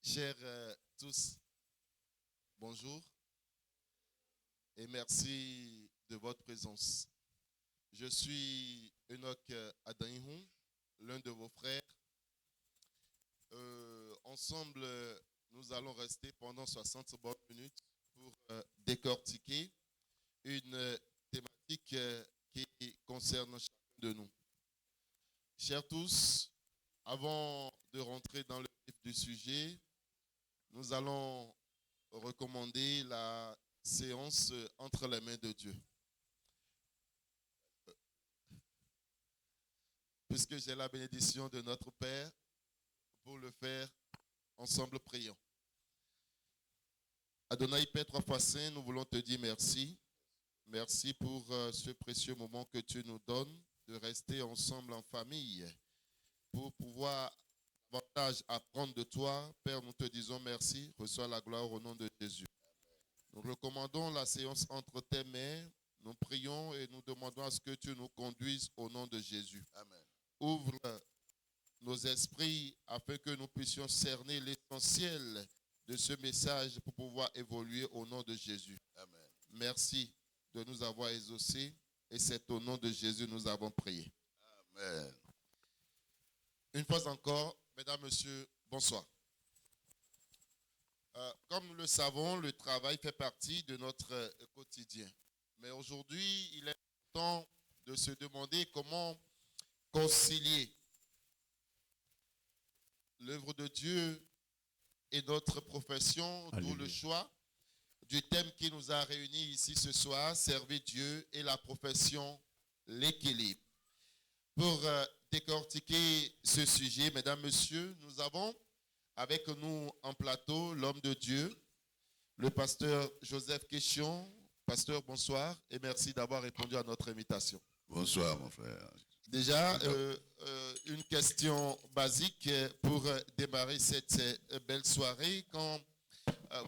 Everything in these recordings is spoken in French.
Chers tous, bonjour et merci de votre présence. Je suis Enoch Adaihun, l'un de vos frères. Ensemble, nous allons rester pendant 60 bonnes minutes pour décortiquer une thématique qui concerne chacun de nous. Chers tous, avant de rentrer dans le vif du sujet, nous allons recommander la séance entre les mains de Dieu. Puisque j'ai la bénédiction de notre Père, pour le faire, ensemble prions. Adonai Père trois fois saint, nous voulons te dire merci. Merci pour ce précieux moment que tu nous donnes de rester ensemble en famille pour pouvoir davantage apprendre de toi. Père, nous te disons merci. Reçois la gloire au nom de Jésus. Nous recommandons la séance entre tes mains. Nous prions et nous demandons à ce que tu nous conduises au nom de Jésus. Amen. Ouvre nos esprits afin que nous puissions cerner l'essentiel de ce message pour pouvoir évoluer au nom de Jésus. Amen. Merci de nous avoir exaucés et c'est au nom de Jésus que nous avons prié. Amen. Une fois encore, mesdames, messieurs, bonsoir. Comme nous le savons, le travail fait partie de notre quotidien. Mais aujourd'hui, il est temps de se demander comment concilier l'œuvre de Dieu et notre profession, d'où le choix du thème qui nous a réunis ici ce soir, servir Dieu et la profession, l'équilibre. Pour décortiquer ce sujet, mesdames, messieurs, nous avons avec nous en plateau l'homme de Dieu, le pasteur Joseph Question. Pasteur, bonsoir et merci d'avoir répondu à notre invitation. Bonsoir, mon frère. Déjà, une question basique pour démarrer cette belle soirée. Quand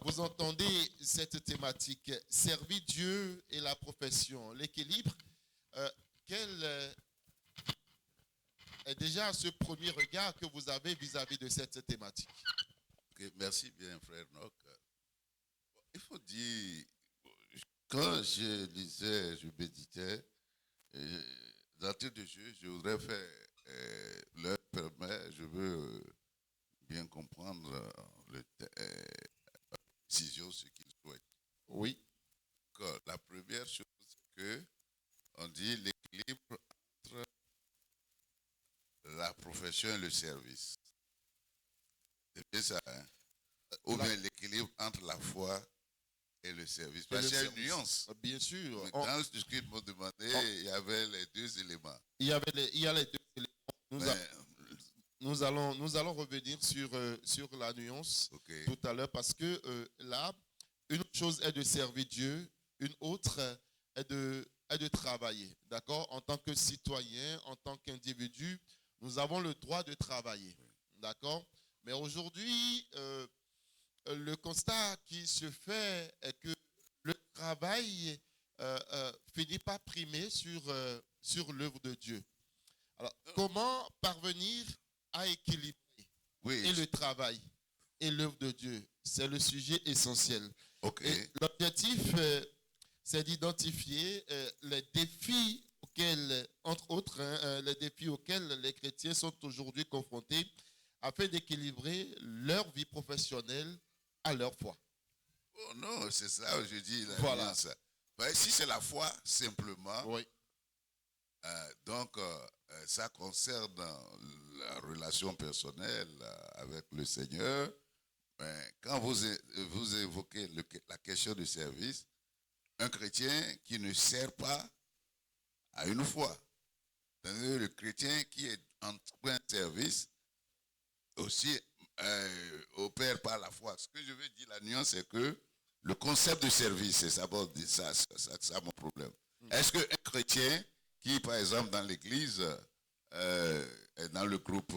vous entendez cette thématique, servir Dieu et la profession, l'équilibre, quel est déjà ce premier regard que vous avez vis-à-vis de cette thématique? Okay, merci bien, frère Noc. Il faut dire, quand je lisais, je méditais, d'entrée de jeu, je voudrais faire, leur permet, je veux bien comprendre le décision, ce qu'ils souhaitent. Oui. Que la première chose, c'est que on dit l'équilibre entre la profession et le service. C'est bien ça, hein? Ou bien l'équilibre entre la foi et le service. Parce qu'il y a une nuance. Bien sûr. Mais dans ce qu'ils m'ont demandé, il y avait les deux éléments. Il y a les deux éléments. Nous allons revenir sur la nuance tout à l'heure parce que là, une chose est de servir Dieu, une autre est de travailler. D'accord? En tant que citoyen, en tant qu'individu, nous avons le droit de travailler. D'accord? Mais aujourd'hui, le constat qui se fait est que le travail finit par primer sur l'œuvre de Dieu. Alors, comment parvenir à équilibrer et le travail et l'œuvre de Dieu? C'est le sujet essentiel. Et l'objectif, c'est d'identifier les défis auxquels, entre autres, les défis auxquels les chrétiens sont aujourd'hui confrontés afin d'équilibrer leur vie professionnelle à leur foi. Oh non, c'est ça, je dis. Voilà. Si c'est la foi, simplement, oui. Donc, ça concerne la relation personnelle avec le Seigneur. Quand vous évoquez la question du service, un chrétien qui ne sert pas à une foi. Le chrétien qui est en plein service aussi opère par la foi. Ce que je veux dire, la nuance, c'est que le concept de service, c'est ça mon problème. Est-ce qu'un chrétien qui, par exemple, dans l'église, est dans le groupe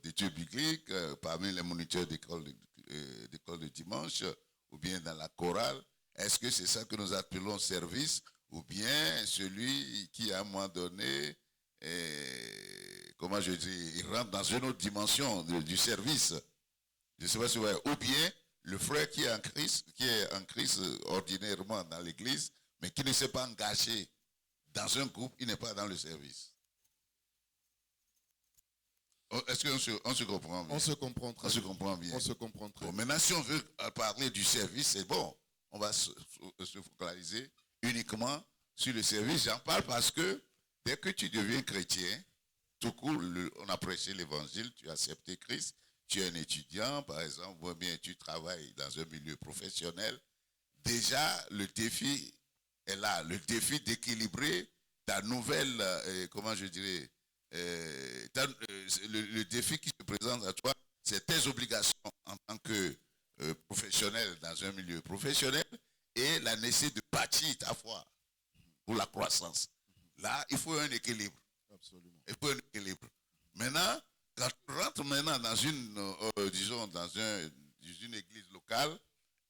d'études bibliques, parmi les moniteurs d'école de dimanche, ou bien dans la chorale, est-ce que c'est ça que nous appelons service, ou bien celui qui, à un moment donné, comment je dis, il rentre dans une autre dimension du service? Je ne sais pas si vous voyez. Ou bien le frère qui est en Christ ordinairement dans l'église, mais qui ne s'est pas engagé dans un groupe, il n'est pas dans le service. Est-ce qu'on se comprend bien? On se comprend très bien. On se comprend bien. On se comprend très bien. Bon, maintenant, si on veut parler du service, c'est bon. On va se focaliser uniquement sur le service. J'en parle parce que dès que tu deviens chrétien, tout court, on a prêché l'évangile, tu as accepté Christ, tu es un étudiant, par exemple, ou bien tu travailles dans un milieu professionnel. Déjà, le défi est là. Le défi d'équilibrer ta nouvelle, comment je dirais, le défi qui se présente à toi, c'est tes obligations en tant que professionnel dans un milieu professionnel et la nécessité de bâtir ta foi pour la croissance. Là, il faut un équilibre. Absolument. Il faut un équilibre. Maintenant, quand tu rentres maintenant dans disons, dans une église locale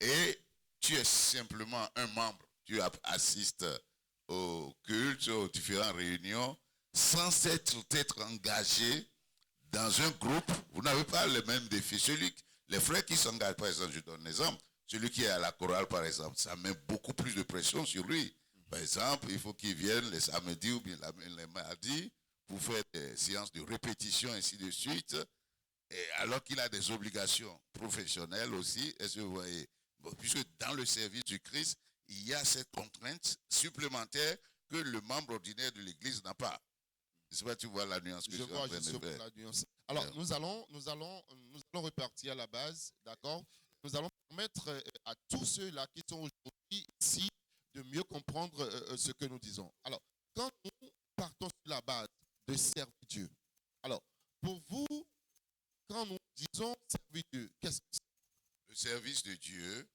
et tu es simplement un membre, tu assistes au culte, aux différentes réunions, sans être engagé dans un groupe, vous n'avez pas le même défi. Les frères qui s'engagent, par exemple, je donne un exemple, celui qui est à la chorale, par exemple, ça met beaucoup plus de pression sur lui. Par exemple, il faut qu'il vienne les samedis ou bien les mardis pour faire des séances de répétition, ainsi de suite, et alors qu'il a des obligations professionnelles aussi. Est-ce que vous voyez? Bon, puisque dans le service du Christ, il y a cette contrainte supplémentaire que le membre ordinaire de l'Église n'a pas. Je ne sais pas si tu vois la nuance que je suis en train de faire. La nuance. Alors, nous allons repartir à la base, d'accord? Nous allons permettre à tous ceux-là qui sont aujourd'hui ici de mieux comprendre ce que nous disons. Alors, quand nous partons sur la base de servir Dieu, alors, pour vous, quand nous disons servir Dieu, qu'est-ce que c'est? Le service de Dieu,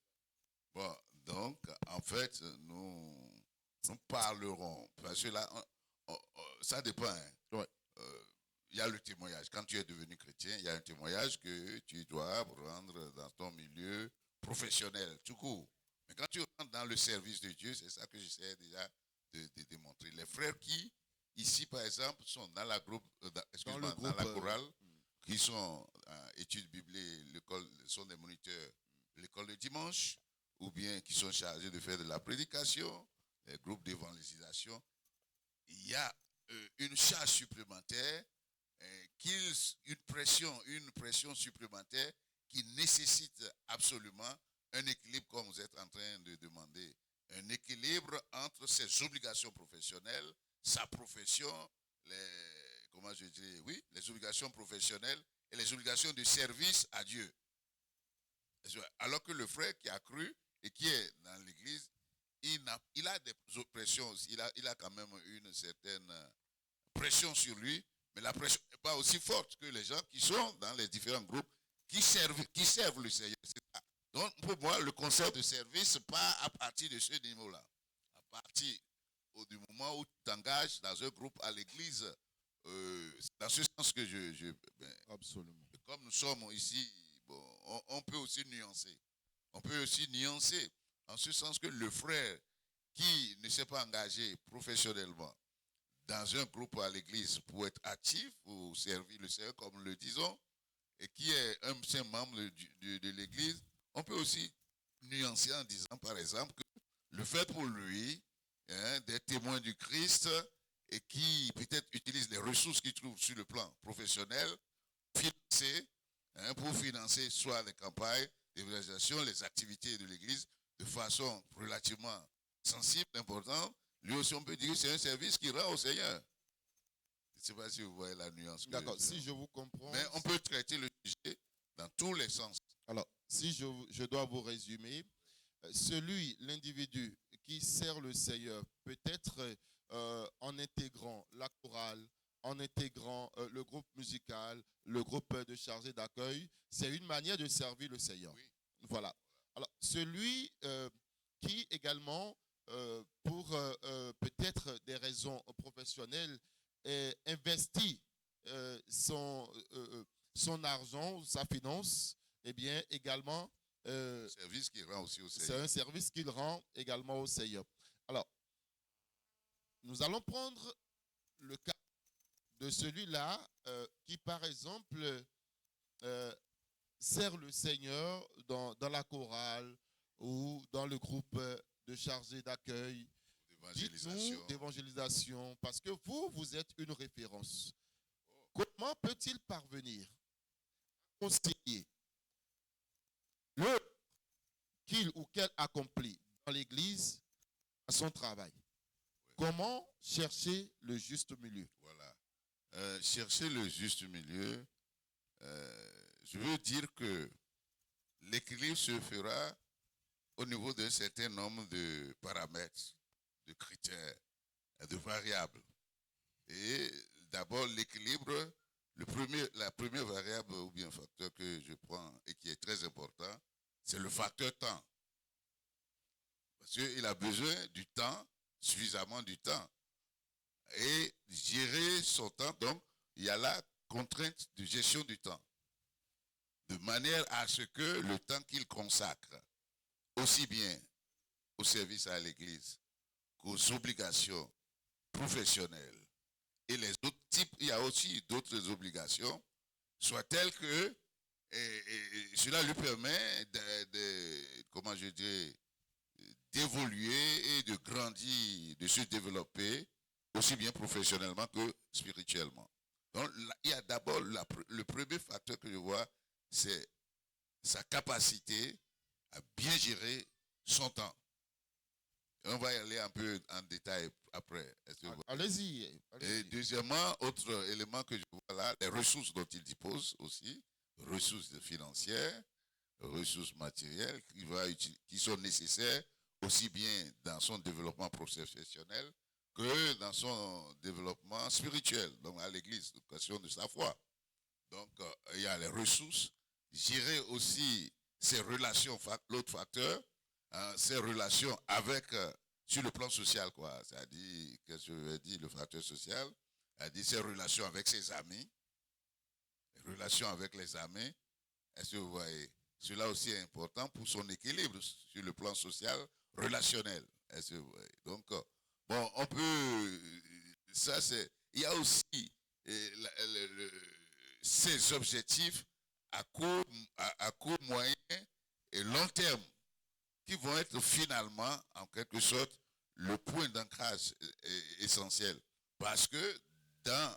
bon, donc, en fait, nous parlerons, parce que là, ça dépend. Hein. Ouais. Il y a le témoignage. Quand tu es devenu chrétien, il y a un témoignage que tu dois rendre dans ton milieu professionnel, tout court. Mais quand tu rentres dans le service de Dieu, c'est ça que j'essaie déjà de démontrer. Les frères qui, ici par exemple, sont dans la dans la chorale, qui sont en études bibliques, sont des moniteurs de l'école de dimanche, ou bien qui sont chargés de faire de la prédication, les groupes d'évangélisation, il y a une charge supplémentaire, une pression supplémentaire qui nécessite absolument un équilibre, comme vous êtes en train de demander, un équilibre entre ses obligations professionnelles, sa profession, les obligations professionnelles et les obligations de service à Dieu. Alors que le frère qui a cru et qui est dans l'église, il a des pressions aussi, il a quand même une certaine pression sur lui, mais la pression n'est pas aussi forte que les gens qui sont dans les différents groupes qui servent le Seigneur. Donc, pour moi, le concept de service part à partir de ce niveau-là. À partir du moment où tu t'engages dans un groupe à l'église, c'est dans ce sens que absolument. Comme nous sommes ici, bon, on peut aussi nuancer. On peut aussi nuancer en ce sens que le frère qui ne s'est pas engagé professionnellement dans un groupe à l'église pour être actif ou servir le Seigneur, comme nous le disons, et qui est un saint membre de l'église, on peut aussi nuancer en disant, par exemple, que le fait pour lui d'être témoin du Christ et qui peut-être utilise les ressources qu'il trouve sur le plan professionnel pour financer soit les campagnes d'évangélisation, les activités de l'église de façon relativement sensible, importante, lui aussi on peut dire que c'est un service qui rend au Seigneur. Je ne sais pas si vous voyez la nuance. D'accord, si je vous comprends. Mais on peut traiter le sujet dans tous les sens. Alors, si je dois vous résumer, l'individu qui sert le Seigneur, peut-être en intégrant la chorale, en intégrant le groupe musical, le groupe de chargés d'accueil, c'est une manière de servir le Seigneur. Oui. Voilà. Alors, celui qui également, pour peut-être des raisons professionnelles, investit son argent, sa finance, eh bien, également, service qu'il rend aussi au Seigneur. C'est un service qu'il rend également au Seigneur. Alors, nous allons prendre le cas de celui-là qui, par exemple, sert le Seigneur dans la chorale ou dans le groupe de chargés d'accueil, d'évangélisation, parce que vous êtes une référence. Comment peut-il parvenir à conseiller le qu'il ou qu'elle accomplit dans l'Église à son travail? Comment chercher le juste milieu? Voilà. Chercher le juste milieu, je veux dire que l'équilibre se fera au niveau d'un certain nombre de paramètres, de critères, de variables. Et d'abord, l'équilibre, la première variable ou bien facteur que je prends et qui est très important, c'est le facteur temps. Parce qu'il a besoin du temps, suffisamment du temps. Et gérer son temps, donc, il y a la contrainte de gestion du temps. De manière à ce que le temps qu'il consacre, aussi bien au service à l'Église qu'aux obligations professionnelles et les autres types, il y a aussi d'autres obligations, soient telles que cela lui permet comment je dirais, d'évoluer et de grandir, de se développer aussi bien professionnellement que spirituellement. Donc, il y a d'abord le premier facteur que je vois, c'est sa capacité à bien gérer son temps. Et on va y aller un peu en détail après. Allez-y. Et deuxièmement, autre élément que je vois là, les ressources dont il dispose aussi, ressources financières, ressources matérielles qui sont nécessaires aussi bien dans son développement professionnel que dans son développement spirituel, donc à l'église, l'éducation de sa foi. Donc, il y a les ressources, gérer aussi ses relations, l'autre facteur, ses relations avec, sur le plan social, quoi. C'est-à-dire, qu'est-ce que je veux dire, le facteur social, c'est-à-dire ses relations avec ses amis, les relations avec les amis. Est-ce que vous voyez? Cela aussi est important pour son équilibre sur le plan social, relationnel. Est-ce que vous voyez? Donc, bon, on peut, ça c'est, il y a aussi ces objectifs à court, moyen et long terme qui vont être finalement, en quelque sorte, le point d'ancrage essentiel. Parce que,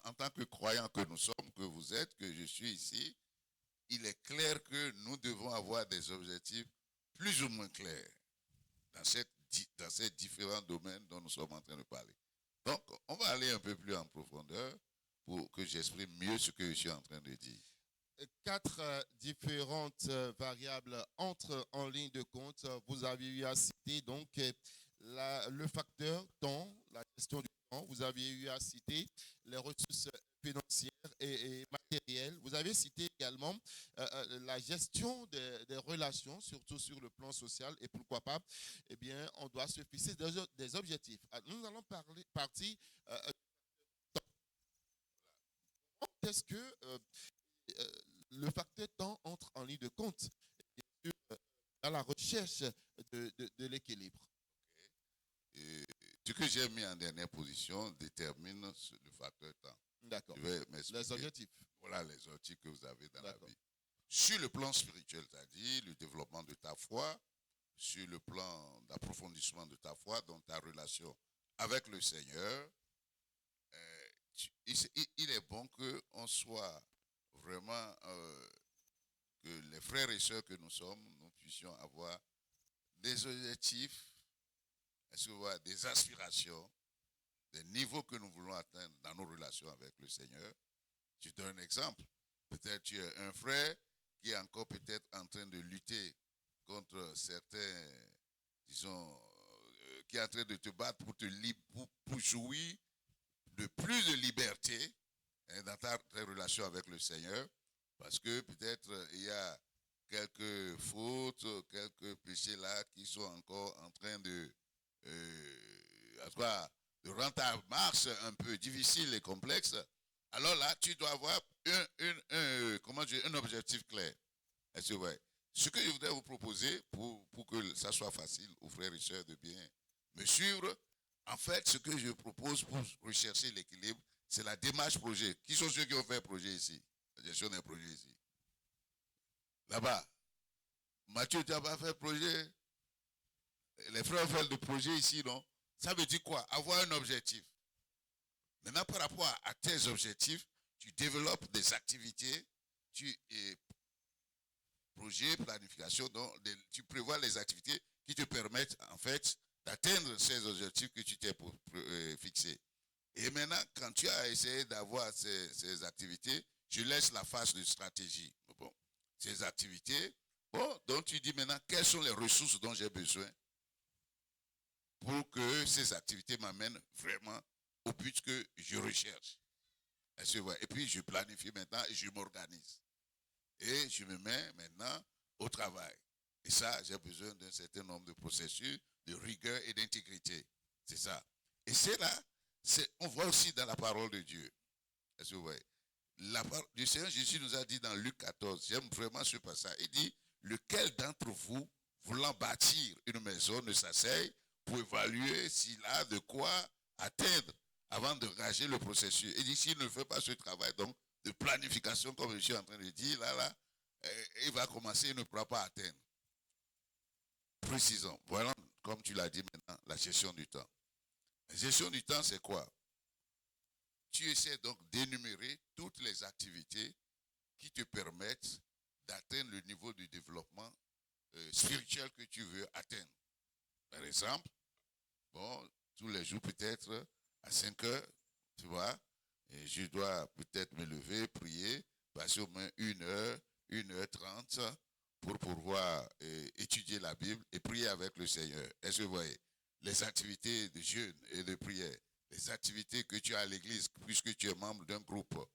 en tant que croyants que nous sommes, que vous êtes, que je suis ici, il est clair que nous devons avoir des objectifs plus ou moins clairs dans ces différents domaines dont nous sommes en train de parler. Donc, on va aller un peu plus en profondeur pour que j'exprime mieux ce que je suis en train de dire. 4 différentes variables entrent en ligne de compte. Vous avez eu à citer donc le facteur temps, la gestion du temps. Vous avez eu à citer les ressources financières et matérielles. Vous avez cité également la gestion des relations, surtout sur le plan social. Et pourquoi pas, eh bien, on doit se fixer des objectifs. Nous allons partir temps. Est-ce que le facteur temps entre en ligne de compte dans la recherche de l'équilibre? Okay. Ce que j'ai mis en dernière position détermine le facteur temps. D'accord. Les objectifs. Voilà les objectifs que vous avez dans la vie. Sur le plan spirituel, c'est-à-dire le développement de ta foi, sur le plan d'approfondissement de ta foi, dans ta relation avec le Seigneur, il est bon qu'on soit vraiment, que les frères et sœurs que nous sommes, nous puissions avoir des objectifs, est-ce que vous voyez, des aspirations, des niveaux que nous voulons atteindre dans nos relations avec le Seigneur. Je donne un exemple. Peut-être tu es un frère qui est encore peut-être en train de lutter contre certains, disons, qui est en train de te battre pour jouir de plus de liberté dans ta relation avec le Seigneur, parce que peut-être il y a quelques fautes, quelques péchés là qui sont encore en train de rendre ta marche un peu difficile et complexe. Alors là, tu dois avoir un objectif clair. Est-ce que vous voyez? Ce que je voudrais vous proposer pour que ça soit facile aux frères et sœurs de bien me suivre, en fait, ce que je propose pour rechercher l'équilibre, c'est la démarche projet. Qui sont ceux qui ont fait un projet ici? La gestion d'un projet ici. Là-bas. Mathieu, tu n'as pas fait projet. Les frères veulent le projet ici, non? Ça veut dire quoi? Avoir un objectif. Maintenant, par rapport à tes objectifs, tu développes des activités, projet, planification, donc tu prévois les activités qui te permettent, en fait, d'atteindre ces objectifs que tu t'es fixés. Et maintenant, quand tu as essayé d'avoir ces activités, tu laisses la phase de stratégie. Bon, ces activités, bon, donc tu dis maintenant, quelles sont les ressources dont j'ai besoin pour que ces activités m'amènent vraiment au but que je recherche. Et puis, je planifie maintenant et je m'organise. Et je me mets maintenant au travail. Et ça, j'ai besoin d'un certain nombre de processus, de rigueur et d'intégrité. C'est ça. Et c'est là, on voit aussi dans la parole de Dieu. Est-ce que vous voyez? La parole du Seigneur Jésus nous a dit dans Luc 14, j'aime vraiment ce passage, il dit, lequel d'entre vous, voulant bâtir une maison, ne s'asseye pour évaluer s'il a de quoi atteindre avant d'engager le processus. Il dit, s'il ne fait pas ce travail, donc, de planification, comme je suis en train de dire, là, il va commencer, il ne pourra pas atteindre. Précisons. Voilà, comme tu l'as dit maintenant, la gestion du temps. La gestion du temps, c'est quoi? Tu essaies donc d'énumérer toutes les activités qui te permettent d'atteindre le niveau de développement spirituel que tu veux atteindre. Par exemple, bon, tous les jours peut-être à 5 heures, tu vois, et je dois peut-être me lever, prier, passer au moins 1h30 pour pouvoir étudier la Bible et prier avec le Seigneur. Est-ce que vous voyez? Les activités de jeûne et de prière, les activités que tu as à l'église, puisque tu es membre d'un groupe,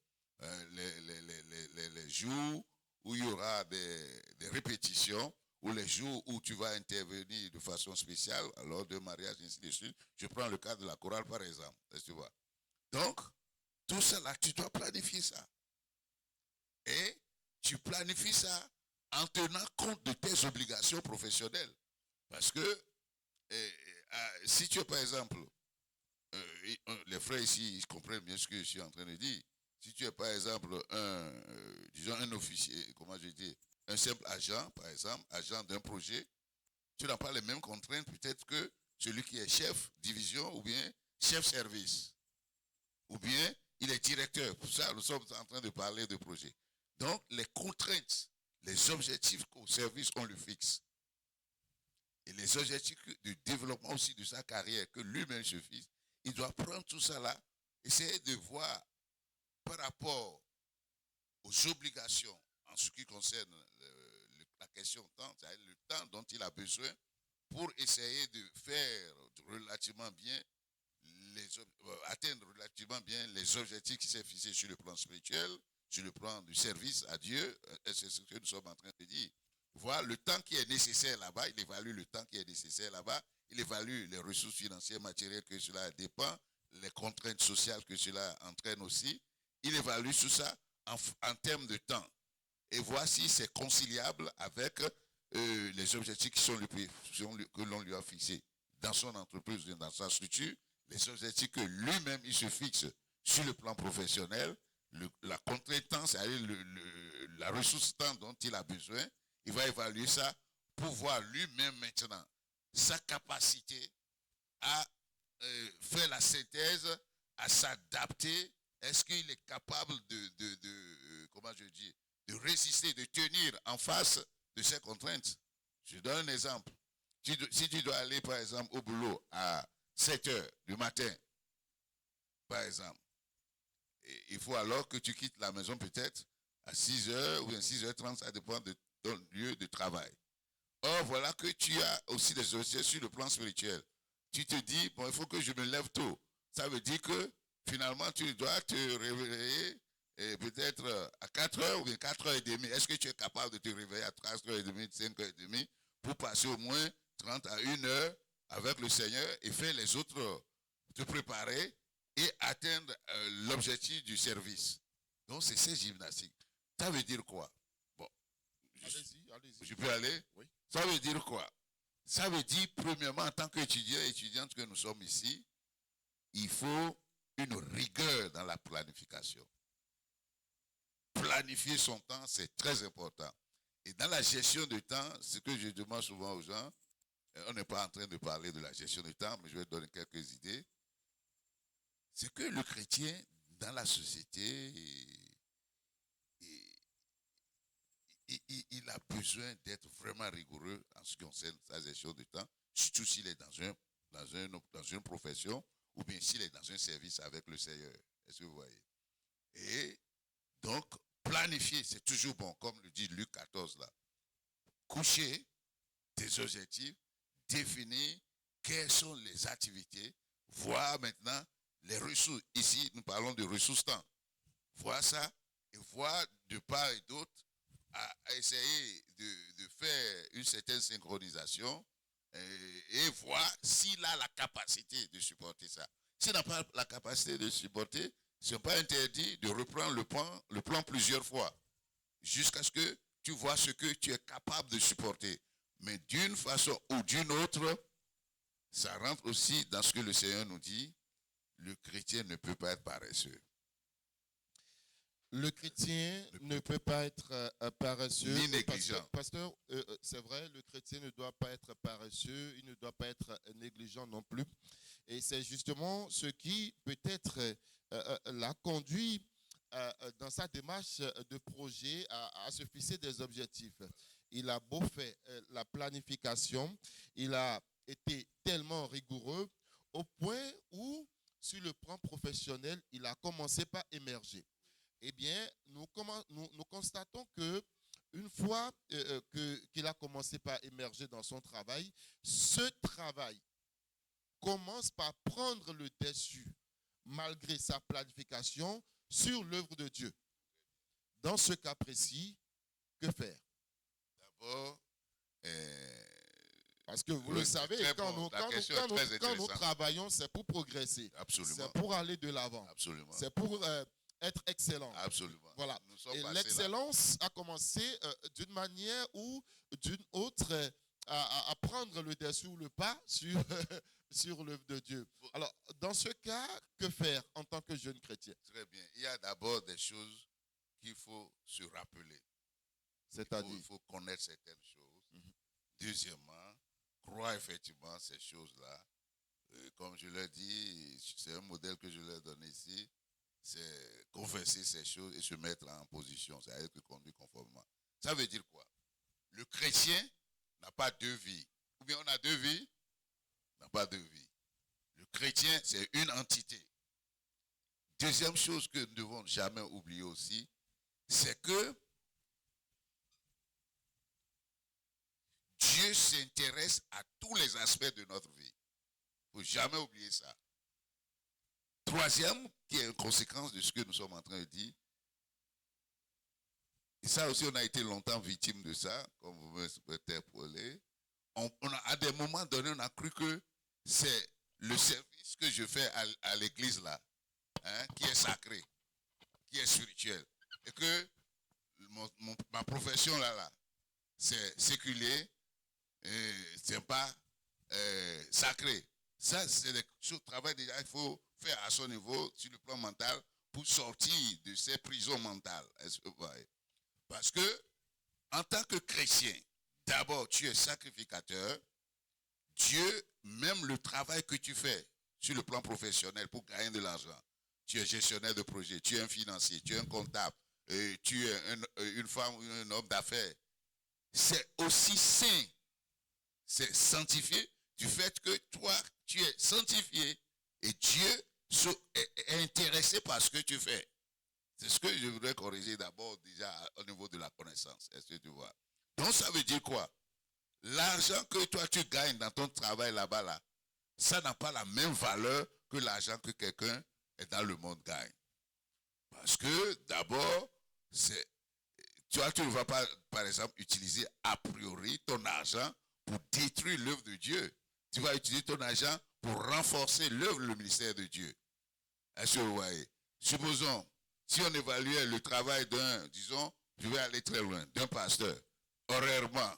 les jours où il y aura des répétitions, ou les jours où tu vas intervenir de façon spéciale, lors de mariage, ainsi de suite. Je prends le cas de la chorale, par exemple. Est-ce que tu vois? Donc, tout ça là, tu dois planifier ça. Et tu planifies ça en tenant compte de tes obligations professionnelles. Parce que si tu es, par exemple, les frères ici, ils comprennent bien ce que je suis en train de dire. Si tu es, par exemple, disons un officier, comment je dis, un simple agent, par exemple, agent d'un projet, tu n'as pas les mêmes contraintes peut-être que celui qui est chef division ou bien chef service. Ou bien il est directeur. Pour ça, nous sommes en train de parler de projet. Donc, les contraintes, les objectifs qu'au service, on le fixe. Et les objectifs de développement aussi de sa carrière, que lui-même se fixe, il doit prendre tout ça là, essayer de voir par rapport aux obligations en ce qui concerne la question temps, c'est-à-dire le temps dont il a besoin pour essayer de faire relativement bien, atteindre relativement bien les objectifs qui s'est fixés sur le plan spirituel, sur le plan du service à Dieu. C'est ce que nous sommes en train de dire. Voir le temps qui est nécessaire là-bas, il évalue le temps qui est nécessaire là-bas, il évalue les ressources financières, matérielles que cela dépend, les contraintes sociales que cela entraîne aussi. Il évalue tout ça en termes de temps et voir si c'est conciliable avec les objectifs que l'on lui a fixés dans son entreprise, dans sa structure, les objectifs que lui-même il se fixe sur le plan professionnel, la contrainte temps, c'est-à-dire la ressource temps dont il a besoin. Il va évaluer ça pour voir lui-même maintenant sa capacité à faire la synthèse, à s'adapter. Est-ce qu'il est capable comment je dis, de résister, de tenir en face de ces contraintes? Je donne un exemple. Si tu dois aller, par exemple, au boulot à 7 heures du matin, par exemple, il faut alors que tu quittes la maison peut-être à 6 heures ou bien 6h30, ça dépend de ton lieu de travail. Or, voilà que tu as aussi des objectifs sur le plan spirituel. Tu te dis, bon, il faut que je me lève tôt. Ça veut dire que finalement, tu dois te réveiller peut-être à 4h ou bien 4h30. Est-ce que tu es capable de te réveiller à 4h30, 5h30 pour passer au moins 30 à 1h avec le Seigneur et faire les autres, te préparer et atteindre l'objectif du service? Donc, c'est ces gymnastiques. Ça veut dire quoi? Bon, allez-y. Je peux aller? Oui. Ça veut dire quoi? Ça veut dire, premièrement, en tant qu'étudiante que nous sommes ici, il faut une rigueur dans la planification. Planifier son temps, c'est très important. Et dans la gestion du temps, ce que je demande souvent aux gens, on n'est pas en train de parler de la gestion du temps, mais je vais donner quelques idées. C'est que le chrétien, dans la société, il a besoin d'être vraiment rigoureux en ce qui concerne sa gestion du temps, surtout s'il est dans une profession ou bien s'il est dans un service avec le Seigneur. Est-ce que vous voyez? Et donc, planifier, c'est toujours bon, comme le dit Luc 14 là. Coucher des objectifs, définir quelles sont les activités, voir maintenant les ressources. Ici, nous parlons de ressources temps. Voir ça et voir de part et d'autre à essayer de faire une certaine synchronisation et voir s'il a la capacité de supporter ça. S'il n'a pas la capacité de supporter, ce n'est pas interdit de reprendre le plan plusieurs fois jusqu'à ce que tu vois ce que tu es capable de supporter. Mais d'une façon ou d'une autre, ça rentre aussi dans ce que le Seigneur nous dit, le chrétien ne peut pas être paresseux. Le chrétien ne peut pas être paresseux. Ni négligent. Pasteur, c'est vrai, le chrétien ne doit pas être paresseux, il ne doit pas être négligent non plus. Et c'est justement ce qui peut-être l'a conduit dans sa démarche de projet à se fixer des objectifs. Il a beau faire la planification, il a été tellement rigoureux au point où, sur le plan professionnel, il a commencé par émerger. Eh bien, nous constatons que une fois qu'il a commencé par émerger dans son travail, ce travail commence par prendre le dessus, malgré sa planification, sur l'œuvre de Dieu. Dans ce cas précis, que faire? D'abord, parce que vous le savez, quand nous travaillons, c'est pour progresser. Absolument. C'est pour aller de l'avant. Absolument. C'est pour être excellent. Absolument. Voilà. Et l'excellence a commencé d'une manière ou d'une autre à prendre le dessus ou le pas sur l'œuvre de Dieu. Alors, dans ce cas, que faire en tant que jeune chrétien? Très bien. Il y a d'abord des choses qu'il faut se rappeler. C'est-à-dire? Il faut connaître certaines choses. Deuxièmement, croire effectivement ces choses-là. Comme je l'ai dit, c'est un modèle que je l'ai donné ici. C'est confesser ces choses et se mettre en position. C'est à être conduit conformément. Ça veut dire quoi? Le chrétien n'a pas deux vies. Ou bien on a deux vies? On n'a pas deux vies. Le chrétien, c'est une entité. Deuxième chose que nous ne devons jamais oublier aussi, c'est que Dieu s'intéresse à tous les aspects de notre vie. Il ne faut jamais oublier ça. Troisième, qui est une conséquence de ce que nous sommes en train de dire, et ça aussi on a été longtemps victime de ça, comme vous me interpellez, à des moments donnés, on a cru que c'est le service que je fais à l'église là, qui est sacré, qui est spirituel, et que ma profession là, c'est séculier, c'est pas sacré. Ça, c'est des choses, travail déjà, il faut faire à son niveau, sur le plan mental, pour sortir de ces prisons mentales. Parce que, en tant que chrétien, d'abord, tu es sacrificateur. Dieu, même le travail que tu fais sur le plan professionnel pour gagner de l'argent, tu es gestionnaire de projet, tu es un financier, tu es un comptable, tu es une femme ou un homme d'affaires. C'est aussi saint, c'est sanctifié du fait que toi, tu es sanctifié et Dieu est intéressé par ce que tu fais. C'est ce que je voudrais corriger d'abord déjà au niveau de la connaissance. Est-ce que tu vois? Donc ça veut dire quoi? L'argent que toi tu gagnes dans ton travail là-bas, là, ça n'a pas la même valeur que l'argent que quelqu'un dans le monde gagne. Parce que d'abord, toi tu ne vas pas, par exemple, utiliser a priori ton argent pour détruire l'œuvre de Dieu. Tu vas utiliser ton argent pour renforcer l'œuvre, le ministère de Dieu. Est-ce que vous voyez? Supposons, si on évaluait le travail disons, je vais aller très loin, d'un pasteur, horairement,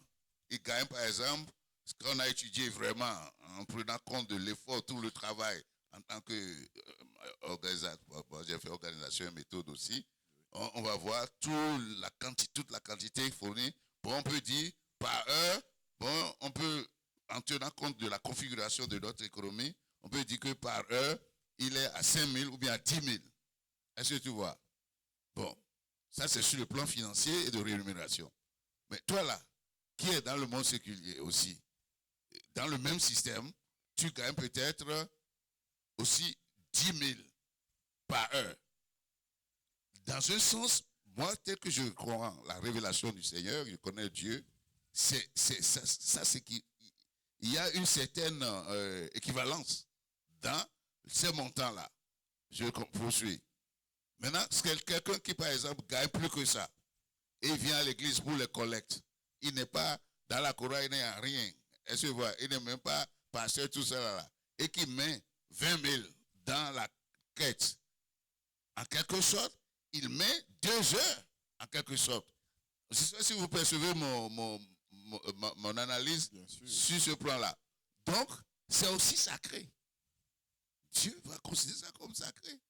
il gagne par exemple, ce qu'on a étudié vraiment, en prenant compte de l'effort, tout le travail, en tant qu'organisateur, j'ai fait organisation et méthode aussi, on va voir toute la quantité fournie Bon, on peut dire par heure, bon, on peut, en tenant compte de la configuration de notre économie, on peut dire que par heure, il est à 5 000 ou bien à 10 000. Est-ce que tu vois? Bon, ça c'est sur le plan financier et de rémunération. Mais toi là, qui est dans le monde séculier aussi, dans le même système, tu gagnes peut-être aussi 10 000 par heure. Dans un sens, moi, tel que je crois en la révélation du Seigneur, je connais Dieu, ça c'est qu'il y a une certaine équivalence dans ces montants-là. Je poursuis. Maintenant, c'est quelqu'un qui, par exemple, gagne plus que ça, et il vient à l'église pour les collectes. Il n'est pas dans la chorale, il n'est à rien. Est-ce que vous voyez? Il n'est même pas pasteur, tout ça là. Et qui met 20 000 dans la quête. En quelque sorte, il met 2 heures, en quelque sorte. Je ne sais pas si vous percevez mon analyse sur ce plan-là. Donc, c'est aussi sacré. Dieu va considérer ça comme sacré.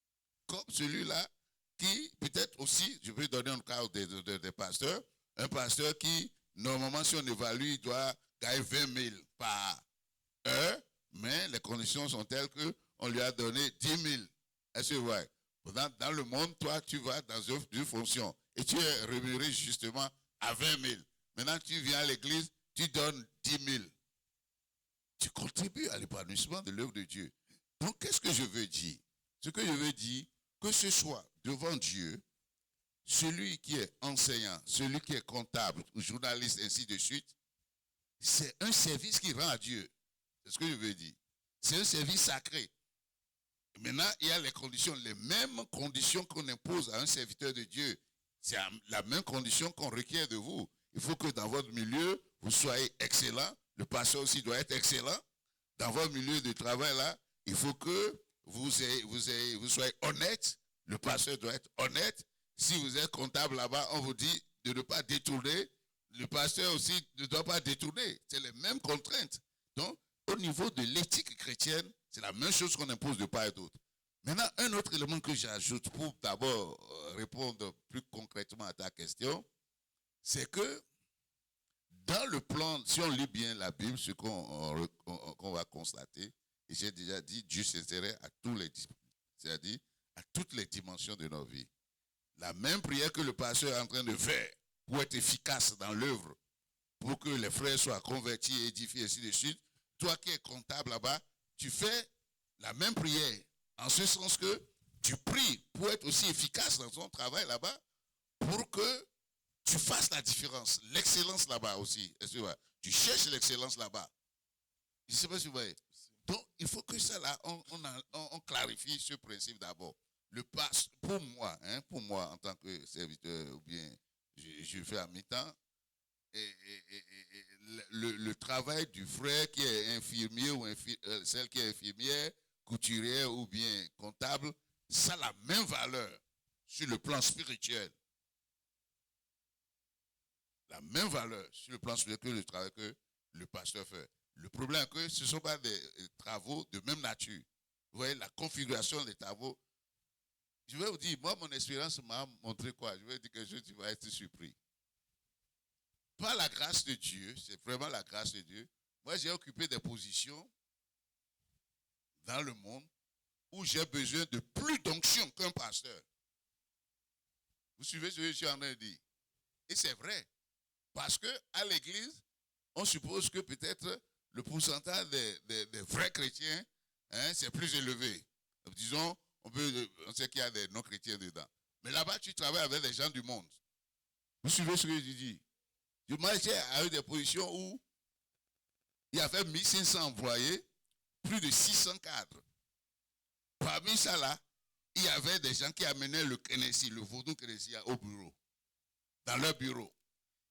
Comme celui-là qui, peut-être aussi, je vais donner un cas des pasteurs, un pasteur qui, normalement, si on évalue, il doit gagner 20 000 par heure, mais les conditions sont telles qu'on lui a donné 10 000. Est-ce que vous voyez? Dans le monde, toi, tu vas dans une fonction et tu es rémunéré justement à 20 000. Maintenant, tu viens à l'église, tu donnes 10 000. Tu contribues à l'épanouissement de l'œuvre de Dieu. Donc, qu'est-ce que je veux dire? Ce que je veux dire, que ce soit devant Dieu, celui qui est enseignant, celui qui est comptable, ou journaliste, ainsi de suite, c'est un service qui rend à Dieu. C'est ce que je veux dire. C'est un service sacré. Maintenant, il y a les conditions, les mêmes conditions qu'on impose à un serviteur de Dieu. C'est la même condition qu'on requiert de vous. Il faut que dans votre milieu, vous soyez excellent. Le pasteur aussi doit être excellent. Dans votre milieu de travail, là, il faut que vous soyez honnête. Le pasteur doit être honnête. Si vous êtes comptable là-bas, on vous dit de ne pas détourner. Le pasteur aussi ne doit pas détourner. C'est les mêmes contraintes. Donc, au niveau de l'éthique chrétienne, c'est la même chose qu'on impose de part et d'autre. Maintenant, un autre élément que j'ajoute pour d'abord répondre plus concrètement à ta question, c'est que dans le plan, si on lit bien la Bible, ce qu'on va constater, et j'ai déjà dit, Dieu s'intéresse à c'est-à-dire à toutes les dimensions de nos vies. La même prière que le pasteur est en train de faire pour être efficace dans l'œuvre, pour que les frères soient convertis, édifiés, ainsi de suite, toi qui es comptable là-bas, tu fais la même prière, en ce sens que tu pries pour être aussi efficace dans ton travail là-bas, pour que tu fasses la différence, l'excellence là-bas aussi. Est-ce que tu cherches l'excellence là-bas? Je ne sais pas si vous voyez. Donc, il faut que ça là, on clarifie ce principe d'abord. Pour moi, en tant que serviteur, ou bien je fais à mi-temps, le travail du frère qui est infirmier ou celle qui est infirmière, couturière ou bien comptable, ça a la même valeur sur le plan spirituel. La même valeur sur le plan spirituel que le travail que le pasteur fait. Le problème est que ce ne sont pas des travaux de même nature. Vous voyez, la configuration des travaux. Je vais vous dire, moi, mon expérience m'a montré quoi? Je vais dire quelque chose, tu vas être surpris. Par la grâce de Dieu, c'est vraiment la grâce de Dieu. Moi, j'ai occupé des positions dans le monde où j'ai besoin de plus d'onction qu'un pasteur. Vous suivez ce que je suis en train de dire? Et c'est vrai. Parce qu'à l'église, on suppose que peut-être le pourcentage des vrais chrétiens, c'est plus élevé. Disons, on sait qu'il y a des non-chrétiens dedans. Mais là-bas, tu travailles avec les gens du monde. Vous suivez ce que je dis? Moi, j'ai eu des positions où il y avait 1500 employés, plus de 600 cadres. Parmi ça là, il y avait des gens qui amenaient le Kennedy, le vaudou Kennedy au bureau, dans leur bureau.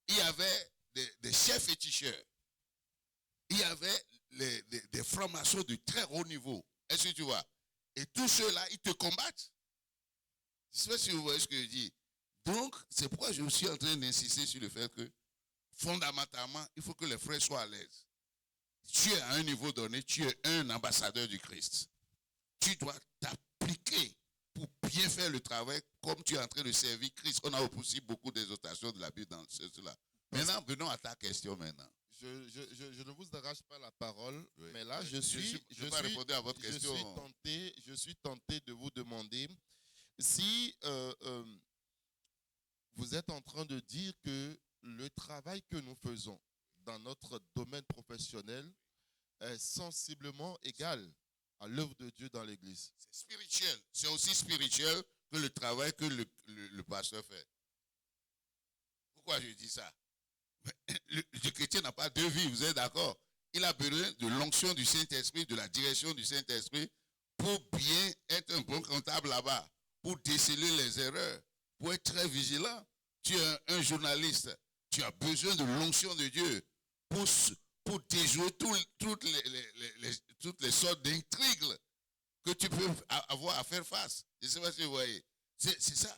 Il y avait des chefs féticheurs. Il y avait des francs-maçons de très haut niveau. Est-ce que tu vois? Et tous ceux-là, ils te combattent. Je ne sais pas si vous voyez ce que je dis. Donc, c'est pourquoi je suis en train d'insister sur le fait que, fondamentalement, il faut que les frères soient à l'aise. Tu es à un niveau donné, tu es un ambassadeur du Christ. Tu dois t'appliquer pour bien faire le travail comme tu es en train de servir Christ. On a aussi beaucoup d'exhortations de la Bible dans cela. Maintenant, venons à ta question maintenant. Je ne vous arrache pas la parole, oui. Mais là, je suis tenté de vous demander si vous êtes en train de dire que le travail que nous faisons dans notre domaine professionnel est sensiblement égal à l'œuvre de Dieu dans l'Église. C'est spirituel. C'est aussi spirituel que le travail que le pasteur fait. Pourquoi je dis ça? Le chrétien n'a pas deux vies, vous êtes d'accord? Il a besoin de l'onction du Saint-Esprit, de la direction du Saint-Esprit pour bien être un bon comptable là-bas, pour déceler les erreurs, pour être très vigilant. Tu es un journaliste, tu as besoin de l'onction de Dieu pour déjouer toutes les sortes d'intrigues que tu peux avoir à faire face. Je ne sais pas si vous voyez. C'est ça.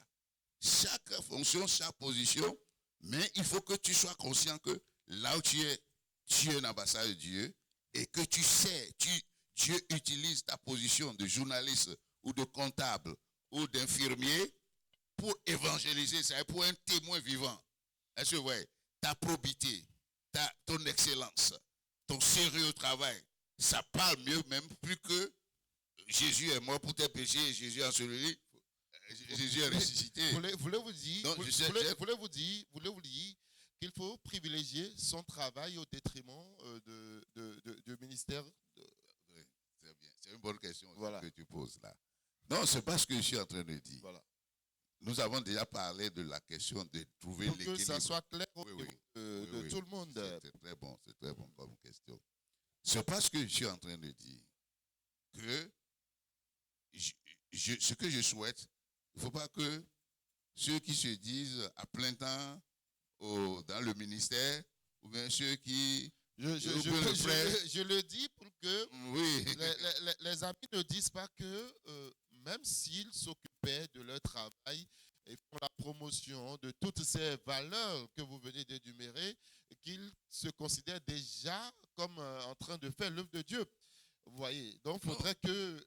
Chaque fonction, chaque position, mais il faut que tu sois conscient que là où tu es un ambassade de Dieu et que tu sais, Dieu utilise ta position de journaliste ou de comptable ou d'infirmier pour évangéliser, c'est pour un témoin vivant. Est-ce que vous voyez? Ta probité, ton excellence, ton sérieux au travail, ça parle mieux même plus que Jésus est mort pour tes péchés et Jésus est enseveli. Jésus est ressuscité. Voulez-vous dire qu'il faut privilégier son travail au détriment du ministère? Oui, c'est bien. C'est une bonne question que tu poses là. Non, c'est pas ce que je suis en train de dire. Voilà. Nous avons déjà parlé de la question de trouver l'équilibre. Pour que ça soit clair tout le monde. C'est très bon comme question. C'est pas ce que je suis en train de dire. Que ce que je souhaite, il ne faut pas que ceux qui se disent à plein temps dans le ministère, ou bien ceux qui... Je le dis pour que les amis ne disent pas que même s'ils s'occupaient de leur travail et font la promotion de toutes ces valeurs que vous venez d'énumérer, qu'ils se considèrent déjà comme en train de faire l'œuvre de Dieu. Vous voyez, donc il faudrait que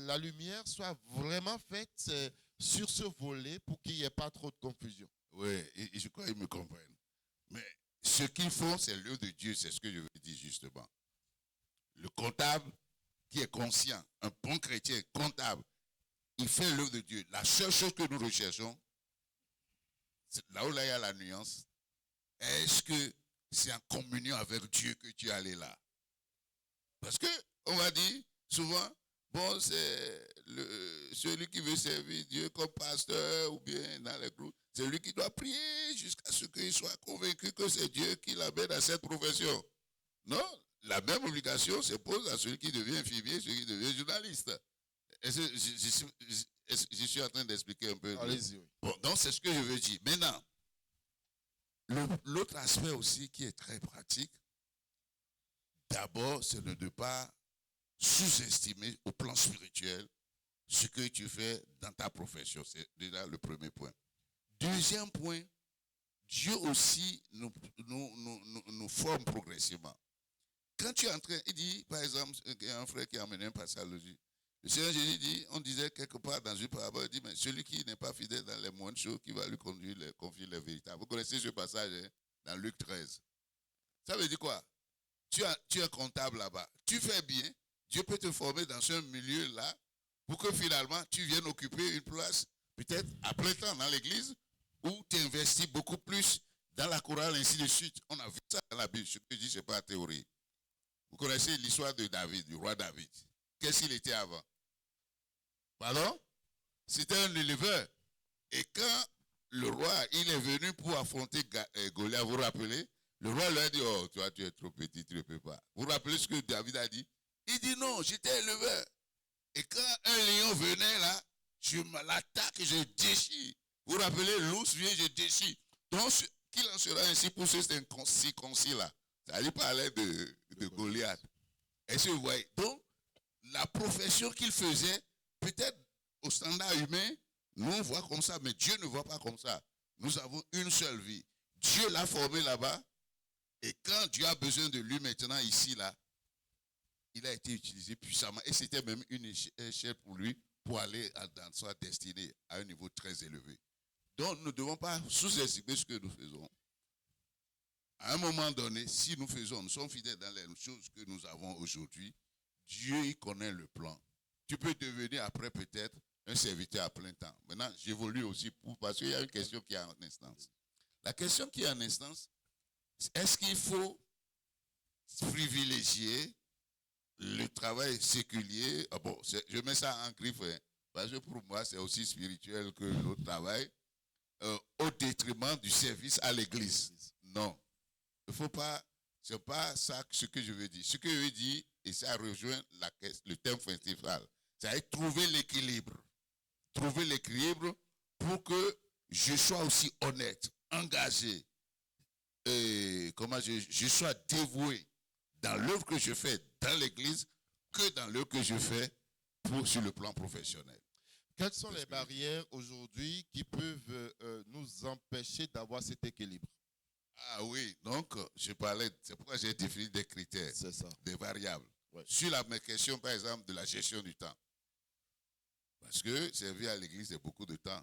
la lumière soit vraiment faite sur ce volet pour qu'il n'y ait pas trop de confusion. Oui, et je crois qu'ils me comprennent. Mais ce qu'ils font, c'est l'œuvre de Dieu, c'est ce que je veux dire justement. Le comptable qui est conscient, un bon chrétien comptable, il fait l'œuvre de Dieu. La seule chose que nous recherchons, là où il y a la nuance, est-ce que c'est en communion avec Dieu que tu es allé là? Parce que on va dire souvent, bon, c'est celui qui veut servir Dieu comme pasteur ou bien dans les groupes, c'est lui qui doit prier jusqu'à ce qu'il soit convaincu que c'est Dieu qui l'amène à cette profession. Non, la même obligation se pose à celui qui devient infirmier, celui qui devient journaliste. Je suis en train d'expliquer un peu. Allez-y, oui. Bon, donc c'est ce que je veux dire. Maintenant, l'autre aspect aussi qui est très pratique, d'abord, c'est de ne pas sous-estimer au plan spirituel ce que tu fais dans ta profession. C'est déjà le premier point. Deuxième point, Dieu aussi nous forme progressivement. Quand tu es en train, il dit, par exemple, il y a un frère qui a amené un passage logique. Le Seigneur Jésus dit, on disait quelque part dans une parabole, il dit, mais celui qui n'est pas fidèle dans les moindres choses, qui va lui confier les véritables. Vous connaissez ce passage dans Luc 13. Ça veut dire quoi? Tu es comptable là-bas. Tu fais bien. Dieu peut te former dans ce milieu-là pour que finalement tu viennes occuper une place, peut-être à plein temps dans l'église, où tu investis beaucoup plus dans la chorale, ainsi de suite. On a vu ça dans la Bible. Ce que je dis, ce n'est pas la théorie. Vous connaissez l'histoire de David, du roi David. Qu'est-ce qu'il était avant? Pardon? C'était un éleveur. Et quand le roi, il est venu pour affronter Goliath, vous vous rappelez? Le roi lui a dit, oh, toi, tu es trop petit, tu ne peux pas. Vous vous rappelez ce que David a dit? Il dit, non, j'étais éleveur. Et quand un lion venait là, je l'attaque et je déchire. Vous vous rappelez, l'ours vient, je déchire. Donc, qu'il en sera ainsi pour ceux circoncis là. Ça lui parlait de Goliath. Est-ce que vous voyez? Donc, la profession qu'il faisait, peut-être au standard humain, nous on voit comme ça, mais Dieu ne voit pas comme ça. Nous avons une seule vie. Dieu l'a formé là-bas. Et quand Dieu a besoin de lui maintenant ici, là, il a été utilisé puissamment. Et c'était même une échelle pour lui pour aller dans sa destinée à un niveau très élevé. Donc, nous ne devons pas sous-estimer ce que nous faisons. À un moment donné, si nous sommes fidèles dans les choses que nous avons aujourd'hui, Dieu il connaît le plan. Tu peux devenir après peut-être un serviteur à plein temps. Maintenant, j'évolue aussi parce qu'il y a une question qui est en instance. La question qui est en instance, est-ce qu'il faut privilégier le travail séculier? Bon, je mets ça en griffe, hein, parce que pour moi, c'est aussi spirituel que l'autre travail, au détriment du service à l'église. Non. Il ne faut pas, c'est pas ça ce que je veux dire. Ce que je veux dire, et ça rejoint le thème principal, c'est trouver l'équilibre. Trouver l'équilibre pour que je sois aussi honnête, engagé, et je sois dévoué dans l'œuvre que je fais dans l'église que dans l'œuvre que je fais sur le plan professionnel. Quelles sont les barrières aujourd'hui qui peuvent nous empêcher d'avoir cet équilibre? Ah oui, donc je parlais, c'est pourquoi j'ai défini des critères, des variables. Ouais. Sur la question, par exemple, de la gestion du temps. Parce que servir à l'église, c'est beaucoup de temps.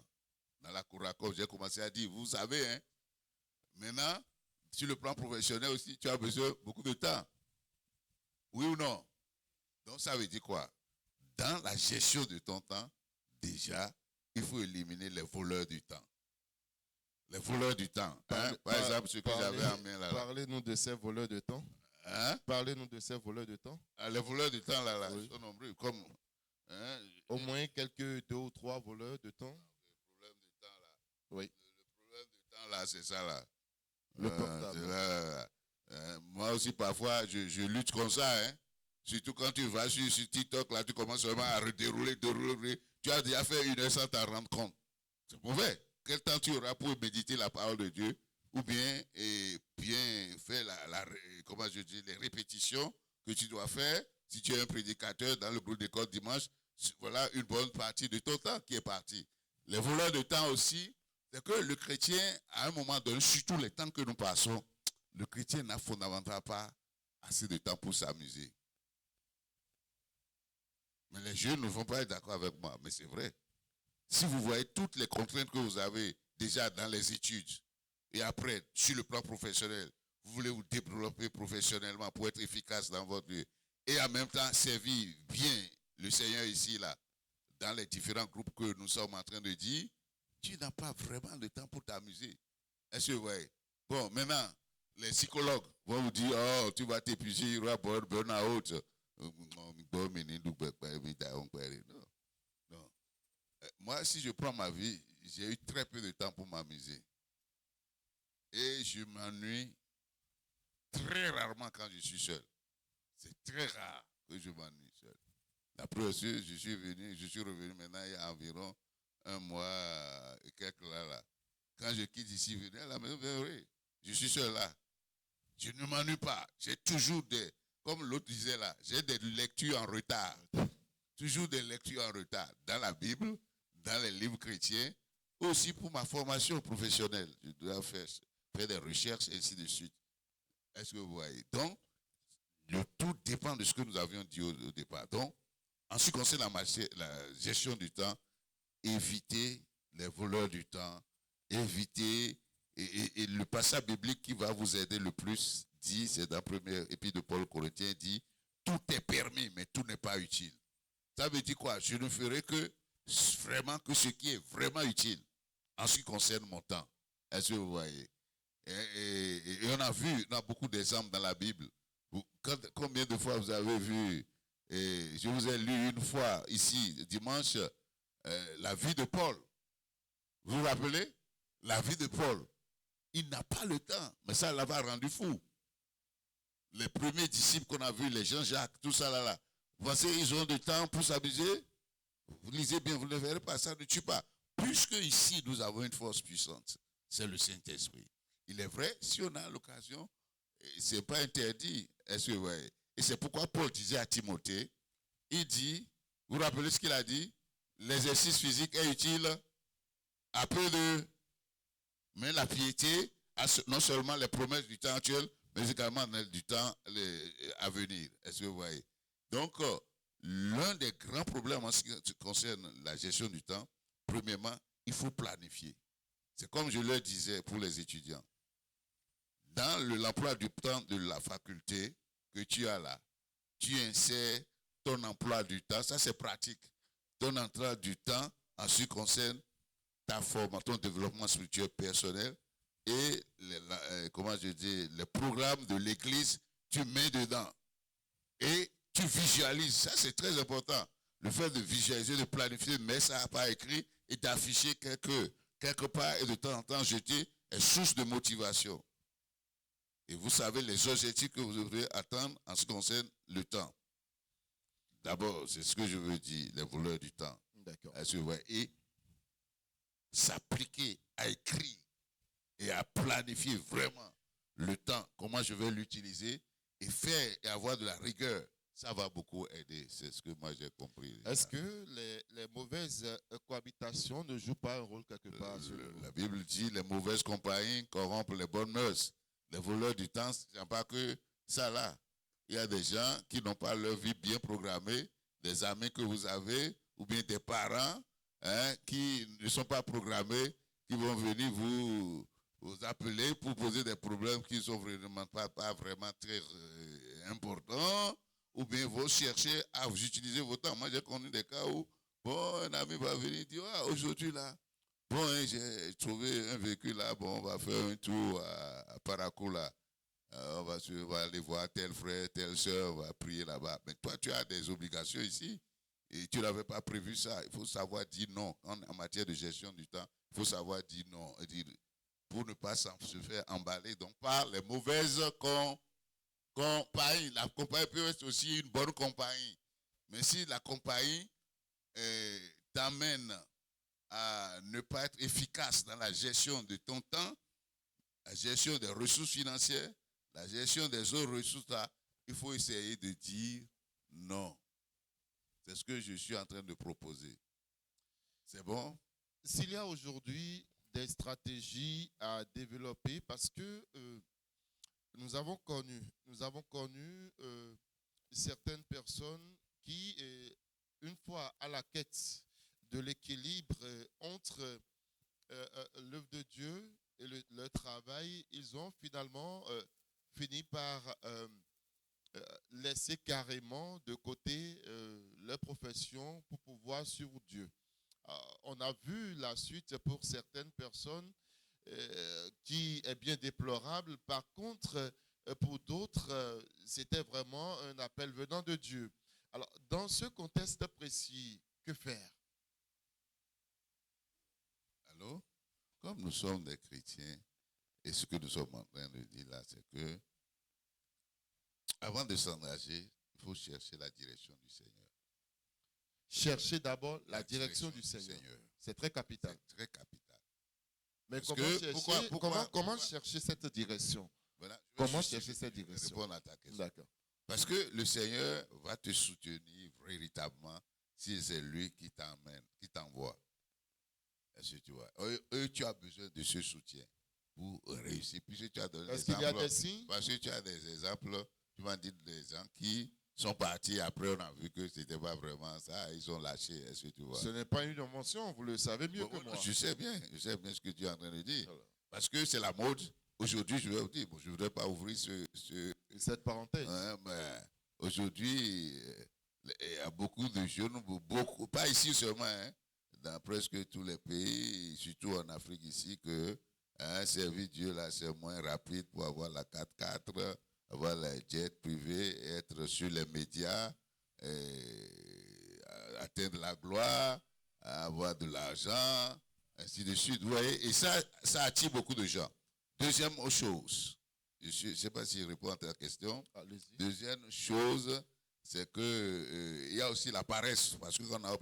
Dans la cour à corps, j'ai commencé à dire, vous savez, hein, maintenant, sur le plan professionnel aussi, tu as besoin de beaucoup de temps. Oui ou non? Donc ça veut dire quoi? Dans la gestion de ton temps, déjà, il faut éliminer les voleurs du temps. Les voleurs du temps. Par exemple, ce que j'avais en main là. Parlez-nous de ces voleurs de temps. Hein? Parlez-nous de ces voleurs de temps. Ah, les voleurs du temps là, oui. Ils sont nombreux. Comme, hein, au moins quelques 2 ou 3 voleurs de temps. Le problème du temps là. Oui. Le problème du temps là, c'est ça là. Le portable. Moi aussi, parfois, je lutte comme ça. Hein. Surtout quand tu vas sur TikTok, là, tu commences seulement à dérouler. Tu as déjà fait 1 heure sans t'en rendre compte. C'est mauvais. Quel temps tu auras pour méditer la parole de Dieu ou bien faire les répétitions que tu dois faire. Si tu es un prédicateur dans le groupe d'école dimanche, voilà une bonne partie de ton temps qui est parti. Les voleurs de temps aussi, c'est que le chrétien, à un moment donné, surtout les temps que nous passons, le chrétien n'a fondamentalement pas assez de temps pour s'amuser. Mais les jeunes ne vont pas être d'accord avec moi, mais c'est vrai. Si vous voyez toutes les contraintes que vous avez déjà dans les études, et après, sur le plan professionnel, vous voulez vous développer professionnellement pour être efficace dans votre vie, et en même temps servir bien le Seigneur ici, là, dans les différents groupes que nous sommes en train de dire, tu n'as pas vraiment le temps pour t'amuser. Est-ce que vous voyez? Bon, maintenant, les psychologues vont vous dire, oh, tu vas t'épuiser, il y aura burn-out. Non. Moi, si je prends ma vie, j'ai eu très peu de temps pour m'amuser. Et je m'ennuie très rarement quand je suis seul. C'est très rare que je m'ennuie seul. La preuve, je suis revenu maintenant il y a environ 1 mois et quelques là. Quand je quitte ici, je viens à la maison, je suis seul là. Je ne m'ennuie pas. J'ai toujours comme l'autre disait là, j'ai des lectures en retard. Toujours des lectures en retard. Dans la Bible, dans les livres chrétiens, aussi pour ma formation professionnelle. Je dois faire des recherches et ainsi de suite. Est-ce que vous voyez? Donc, le tout dépend de ce que nous avions dit au départ. Donc, en ce qui concerne la gestion du temps, évitez les voleurs du temps, évitez, et le passage biblique qui va vous aider le plus, dit, c'est dans le 1er épître de Paul aux Corinthiens, dit, tout est permis, mais tout n'est pas utile. Ça veut dire quoi? Je ne ferai que ce qui est vraiment utile en ce qui concerne mon temps. Est-ce que vous voyez? Et on a beaucoup d'exemples dans la Bible. Combien de fois vous avez vu, je vous ai lu une fois ici, dimanche, la vie de Paul. Vous vous rappelez? La vie de Paul. Il n'a pas le temps, mais ça l'a rendu fou. Les premiers disciples qu'on a vus, les Jean-Jacques, tout ça là. Vous pensez qu'ils ont du temps pour s'amuser? Vous lisez bien, vous ne verrez pas, ça ne tue pas. Puisque ici, nous avons une force puissante, c'est le Saint-Esprit. Il est vrai, si on a l'occasion, ce n'est pas interdit. Est-ce que vous voyez? Et c'est pourquoi Paul disait à Timothée, il dit, vous vous rappelez ce qu'il a dit? L'exercice physique est utile à peu de... Mais la piété a non seulement les promesses du temps actuel, mais également du temps à venir. Est-ce que vous voyez? Donc, l'un des grands problèmes en ce qui concerne la gestion du temps, premièrement, il faut planifier. C'est comme je leur disais pour les étudiants. dans l'emploi du temps de la faculté que tu as là, tu insères ton emploi du temps, ça c'est pratique. Ton emploi du temps en ce qui concerne ta formation, ton développement spirituel personnel et les programmes de l'église, tu mets dedans. Et tu visualises, ça c'est très important. Le fait de visualiser, de planifier, de mettre ça par écrit et d'afficher quelque part et de temps en temps jeter est source de motivation. Et vous savez les objectifs que vous devrez atteindre en ce qui concerne le temps. D'abord, c'est ce que je veux dire, les voleurs du temps. D'accord. Et s'appliquer à écrire et à planifier vraiment le temps, comment je vais l'utiliser et faire et avoir de la rigueur. Ça va beaucoup aider, c'est ce que moi j'ai compris. Est-ce que les mauvaises cohabitations ne jouent pas un rôle quelque part La Bible dit les mauvaises compagnies corrompent les bonnes mœurs. Les voleurs du temps, ce n'est pas que ça là. Il y a des gens qui n'ont pas leur vie bien programmée, des amis que vous avez, ou bien des parents qui ne sont pas programmés, qui vont venir vous appeler pour poser des problèmes qui ne sont vraiment pas vraiment très importants, ou bien vous cherchez à vous utiliser votre temps. Moi, j'ai connu des cas où, bon, un ami va venir dire, ah, aujourd'hui là, bon, j'ai trouvé un véhicule là, bon, on va faire un tour à Parakou là. On va aller voir tel frère, telle soeur, on va prier là-bas. Mais toi, tu as des obligations ici et tu n'avais pas prévu ça. Il faut savoir dire non. En matière de gestion du temps, il faut savoir dire non. Pour ne pas se faire emballer donc, par les mauvaises compagnies. La compagnie peut être aussi une bonne compagnie. Mais si la compagnie t'amène à ne pas être efficace dans la gestion de ton temps, la gestion des ressources financières, la gestion des autres ressources, là, il faut essayer de dire non. C'est ce que je suis en train de proposer. C'est bon? S'il y a aujourd'hui des stratégies à développer, parce que nous avons connu certaines personnes qui, une fois à la quête de l'équilibre entre l'œuvre de Dieu et le travail, ils ont finalement fini par laisser carrément de côté leur profession pour pouvoir suivre Dieu. On a vu la suite pour certaines personnes qui est bien déplorable. Par contre, pour d'autres, c'était vraiment un appel venant de Dieu. Alors, dans ce contexte précis, que faire? Alors, comme nous sommes des chrétiens, et ce que nous sommes en train de dire là, c'est que avant de s'engager, il faut chercher la direction du Seigneur. Chercher d'abord la direction du Seigneur. C'est très capital. C'est très capital. Mais comment chercher cette direction? Voilà, comment chercher cette direction? Répondre à ta question. D'accord. Parce que le Seigneur va te soutenir véritablement si c'est lui qui t'emmène, qui t'envoie. Est-ce que tu vois? Tu as besoin de ce soutien pour réussir. Puisque tu as donné Est-ce qu'il y a des signes? Parce que tu as des exemples, tu m'as dit des gens qui sont partis, après on a vu que ce n'était pas vraiment ça, ils ont lâché, est-ce que tu vois? Ce n'est pas une invention, vous le savez mieux que moi. Je sais bien ce que tu es en train de dire. Alors. Parce que c'est la mode. Aujourd'hui, je vais vous dire, je ne voudrais pas ouvrir cette parenthèse. Mais aujourd'hui, il y a beaucoup de jeunes, pas ici seulement, dans presque tous les pays, surtout en Afrique ici, que servir Dieu là, c'est moins rapide pour avoir la 4x4, avoir les jets privés, être sur les médias, atteindre la gloire, avoir de l'argent, ainsi de suite. Vous voyez, et ça attire beaucoup de gens. Deuxième chose, je ne sais pas si je réponds à ta question. Allez-y. Deuxième chose, c'est que il y a aussi la paresse, parce qu'on a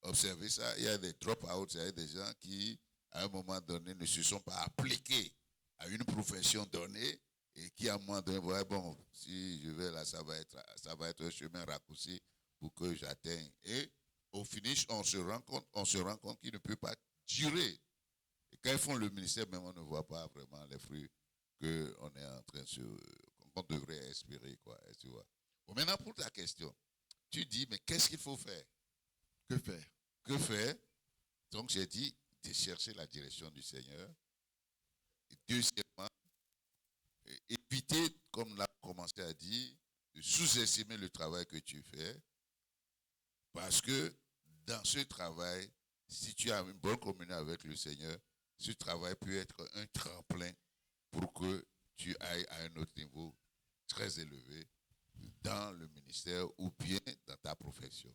observé ça. Il y a des drop-outs, il y a des gens qui, à un moment donné, ne se sont pas appliqués à une profession donnée et qui, à un moment donné, ouais, bon, si je vais là, ça va être un chemin raccourci pour que j'atteigne. Et au finish, on se rend compte qu'il ne peut pas durer. Et quand ils font le ministère, même on ne voit pas vraiment les fruits qu'on est en train qu'on devrait espérer, quoi. Tu vois. Bon, maintenant, pour ta question, tu dis, mais qu'est-ce qu'il faut faire? Que faire? Que faire? Donc, j'ai dit de chercher la direction du Seigneur deuxièmement, éviter, comme on a commencé à dire, de sous-estimer le travail que tu fais. Parce que dans ce travail, si tu as une bonne communion avec le Seigneur, ce travail peut être un tremplin pour que tu ailles à un autre niveau très élevé dans le ministère ou bien dans ta profession.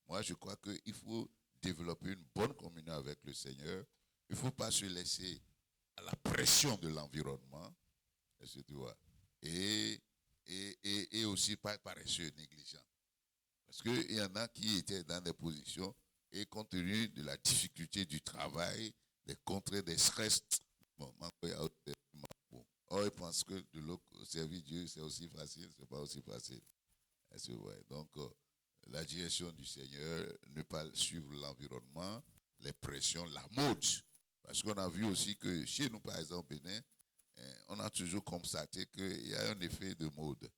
Moi, je crois qu'il faut développer une bonne communion avec le Seigneur. Il ne faut pas se laisser à la pression de l'environnement. Est-ce que tu vois? Et aussi pas paresseux, négligent. Parce qu'il y en a qui étaient dans des positions et compte tenu de la difficulté du travail, des contraintes, des stress, ils pensent que de l'autre servir Dieu, c'est aussi facile, c'est pas aussi facile. Donc, la direction du Seigneur, ne pas suivre l'environnement, les pressions, la mode. Parce qu'on a vu aussi que chez nous, par exemple, Bénin, on a toujours constaté qu'il y a un effet de mode.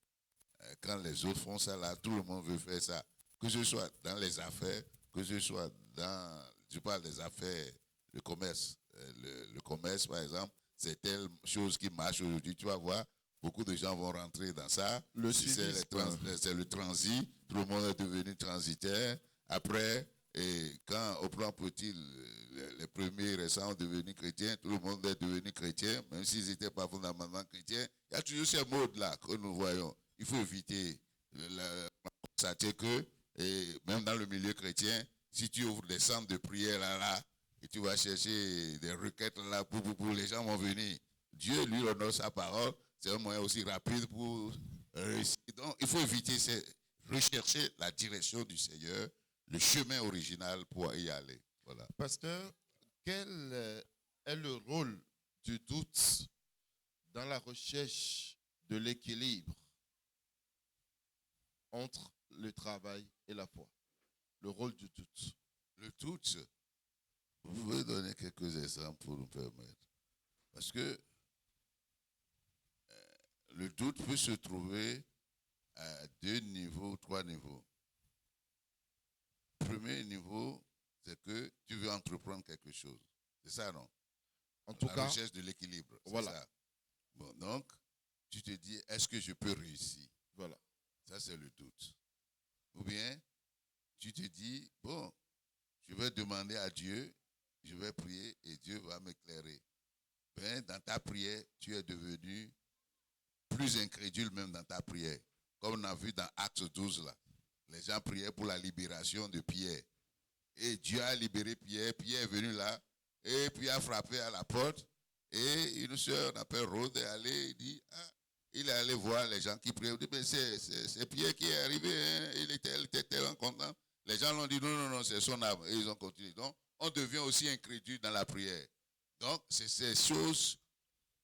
Quand les autres font ça, là, tout le monde veut faire ça. Que ce soit dans les affaires, que ce soit dans, je parle des affaires, le commerce. Le commerce, par exemple, c'est telle chose qui marche aujourd'hui. Tu vas voir, beaucoup de gens vont rentrer dans ça. C'est le transit. Tout le monde est devenu transitaire. Après, et quand au plan petit, les premiers récents ont devenu chrétiens, tout le monde est devenu chrétien, même s'ils n'étaient pas fondamentalement chrétiens. Il y a toujours ces modes-là que nous voyons. Il faut éviter. Constater que, et même dans le milieu chrétien, si tu ouvres des centres de prière là, et tu vas chercher des requêtes là, pour les gens vont venir. Dieu lui honore sa parole, c'est un moyen aussi rapide pour réussir. Donc, il faut éviter, rechercher la direction du Seigneur, le chemin original pour y aller. Voilà. Pasteur, quel est le rôle du doute dans la recherche de l'équilibre entre le travail et la foi? Le rôle du doute. Le doute, vous pouvez donner quelques exemples pour nous permettre. Parce que le doute peut se trouver à 2 niveaux, 3 niveaux. Premier niveau, c'est que tu veux entreprendre quelque chose. C'est ça, non? En tout cas, la recherche de l'équilibre. Voilà. Ça. Bon, donc, tu te dis, est-ce que je peux réussir? Voilà. Ça, c'est le doute. Ou bien, tu te dis, bon, je vais demander à Dieu, je vais prier et Dieu va m'éclairer. Ben, dans ta prière, tu es devenu plus incrédule même dans ta prière. Comme on a vu dans Acte 12, là. Les gens priaient pour la libération de Pierre. Et Dieu a libéré Pierre. Pierre est venu là. Et puis a frappé à la porte. Et une soeur, on appelle Rose, est allée. Il dit, il est allé voir les gens qui priaient. Il dit, mais c'est Pierre qui est arrivé. Hein. Il était tellement content. Les gens l'ont dit, non, c'est son âme. Et ils ont continué. Donc, on devient aussi incrédule dans la prière. Donc, c'est ces choses.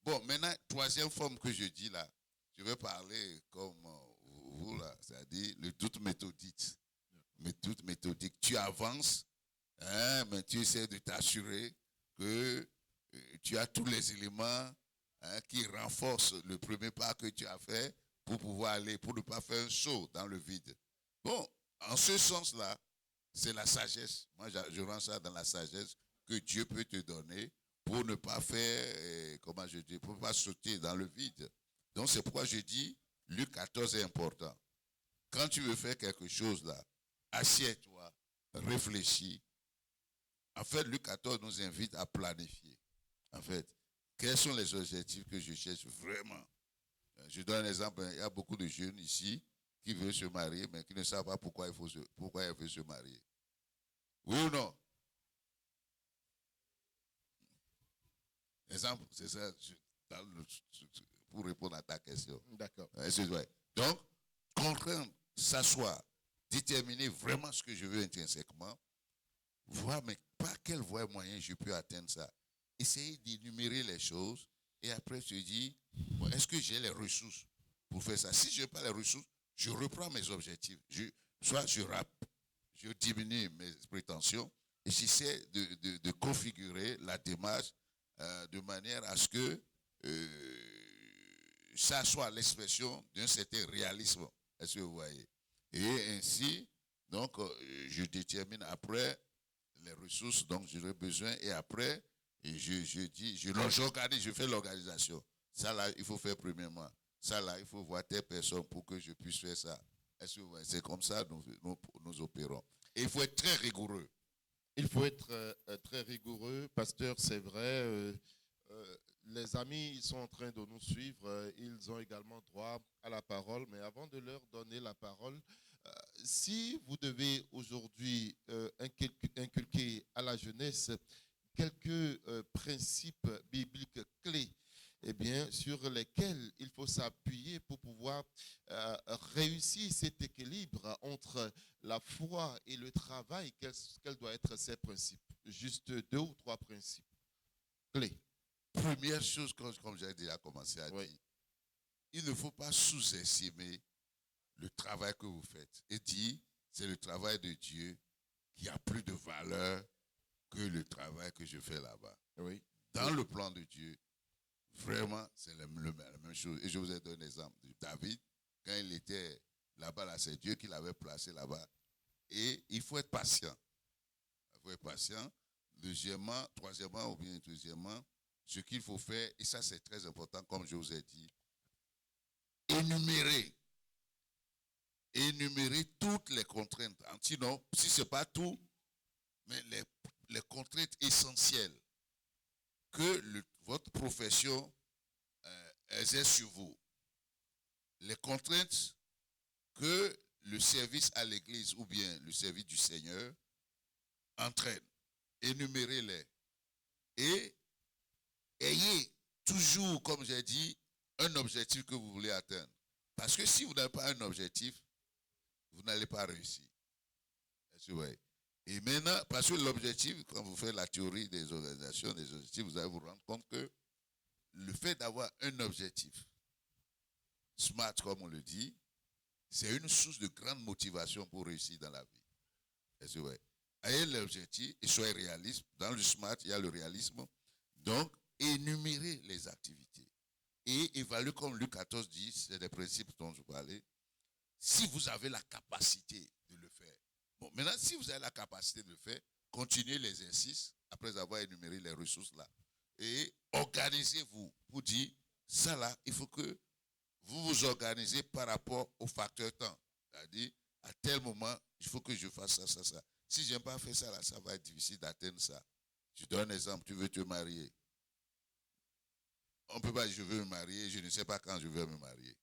Bon, maintenant, troisième forme que je dis là, je vais parler comme vous là, c'est-à-dire le doute méthodique. Le doute méthodique. Tu avances, hein, mais tu essaies de t'assurer que tu as tous les éléments qui renforcent le premier pas que tu as fait pour pouvoir aller, pour ne pas faire un saut dans le vide. Bon, en ce sens-là, c'est la sagesse. Moi, je rends ça dans la sagesse que Dieu peut te donner pour ne pas faire, comment je dis, pour ne pas sauter dans le vide. Donc, c'est pourquoi je dis, Luc 14 est important. Quand tu veux faire quelque chose là, assieds-toi, réfléchis. En fait, Luc 14 nous invite à planifier. En fait, quels sont les objectifs que je cherche vraiment? Je donne un exemple. Il y a beaucoup de jeunes ici qui veulent se marier, mais qui ne savent pas pourquoi ils veulent se marier. Oui ou non? Exemple, c'est ça, pour répondre à ta question. D'accord. Donc, comprendre, s'asseoir, déterminer vraiment ce que je veux intrinsèquement, voir, mais par quelle voie et moyen je peux atteindre ça. Essayer d'énumérer les choses et après se dire, bon, est-ce que j'ai les ressources pour faire ça? Si je n'ai pas les ressources, je reprends mes objectifs. Soit je diminue mes prétentions et j'essaie de configurer la démarche de manière à ce que ça soit l'expression d'un certain réalisme. Est-ce que vous voyez? Et ainsi, donc, je détermine après les ressources dont j'aurai besoin et après, Et je dis, j'organise, je fais l'organisation. Ça là, il faut faire premièrement. Ça là, il faut voir telle personne pour que je puisse faire ça. Est-ce que vous voyez? C'est comme ça que nous opérons. Et il faut être très rigoureux. Il faut être très rigoureux, pasteur, c'est vrai. Les amis, ils sont en train de nous suivre. Ils ont également droit à la parole. Mais avant de leur donner la parole, si vous devez aujourd'hui inculquer à la jeunesse quelques principes bibliques clés, eh bien, sur lesquels il faut s'appuyer pour pouvoir réussir cet équilibre entre la foi et le travail, quels doivent être ces principes? Juste 2 ou 3 principes clés. Première chose, comme j'ai déjà commencé à dire, il ne faut pas sous-estimer le travail que vous faites. Et dire, c'est le travail de Dieu qui a plus de valeur que le travail que je fais là-bas. Oui. Dans le plan de Dieu, vraiment, c'est la même chose. Et je vous ai donné un exemple de David. Quand il était là-bas, là, c'est Dieu qui l'avait placé là-bas. Et il faut être patient. Il faut être patient. Deuxièmement, troisièmement ou bien deuxièmement, ce qu'il faut faire, et ça c'est très important, comme je vous ai dit, énumérer toutes les contraintes. Sinon, si ce n'est pas tout, mais les contraintes essentielles que votre profession exerce sur vous. Les contraintes que le service à l'église ou bien le service du Seigneur entraîne. Énumérez-les. Et ayez toujours, comme j'ai dit, un objectif que vous voulez atteindre. Parce que si vous n'avez pas un objectif, vous n'allez pas réussir. Et maintenant, parce que l'objectif, quand vous faites la théorie des organisations, des objectifs, vous allez vous rendre compte que le fait d'avoir un objectif, SMART comme on le dit, c'est une source de grande motivation pour réussir dans la vie. Ayez l'objectif et soyez réaliste. Dans le SMART, il y a le réalisme. Donc, énumérez les activités. Et évaluez, comme Luc 14 dit, c'est des principes dont je parlais, si vous avez la capacité de le faire. Bon, maintenant, si vous avez la capacité de le faire, continuez l'exercice après avoir énuméré les ressources là. Et organisez-vous pour dire, ça là, il faut que vous vous organisez par rapport au facteur temps. C'est-à-dire, à tel moment, il faut que je fasse ça, ça, ça. Si je n'ai pas fait ça là, ça va être difficile d'atteindre ça. Je donne un exemple, tu veux te marier. On ne peut pas dire je veux me marier, je ne sais pas quand je veux me marier.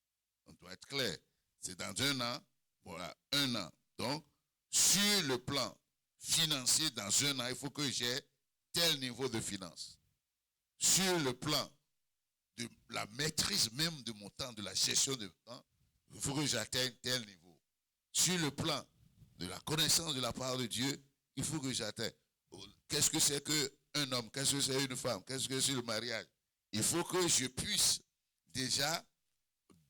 On doit être clair. C'est dans 1 an, voilà, 1 an. Donc, sur le plan financier, dans 1 an, il faut que j'ai tel niveau de finance. Sur le plan de la maîtrise même de mon temps, de la gestion de temps, il faut que j'atteigne tel niveau. Sur le plan de la connaissance de la parole de Dieu, il faut que j'atteigne. Qu'est-ce que c'est qu'un homme? Qu'est-ce que c'est une femme? Qu'est-ce que c'est le mariage? Il faut que je puisse déjà,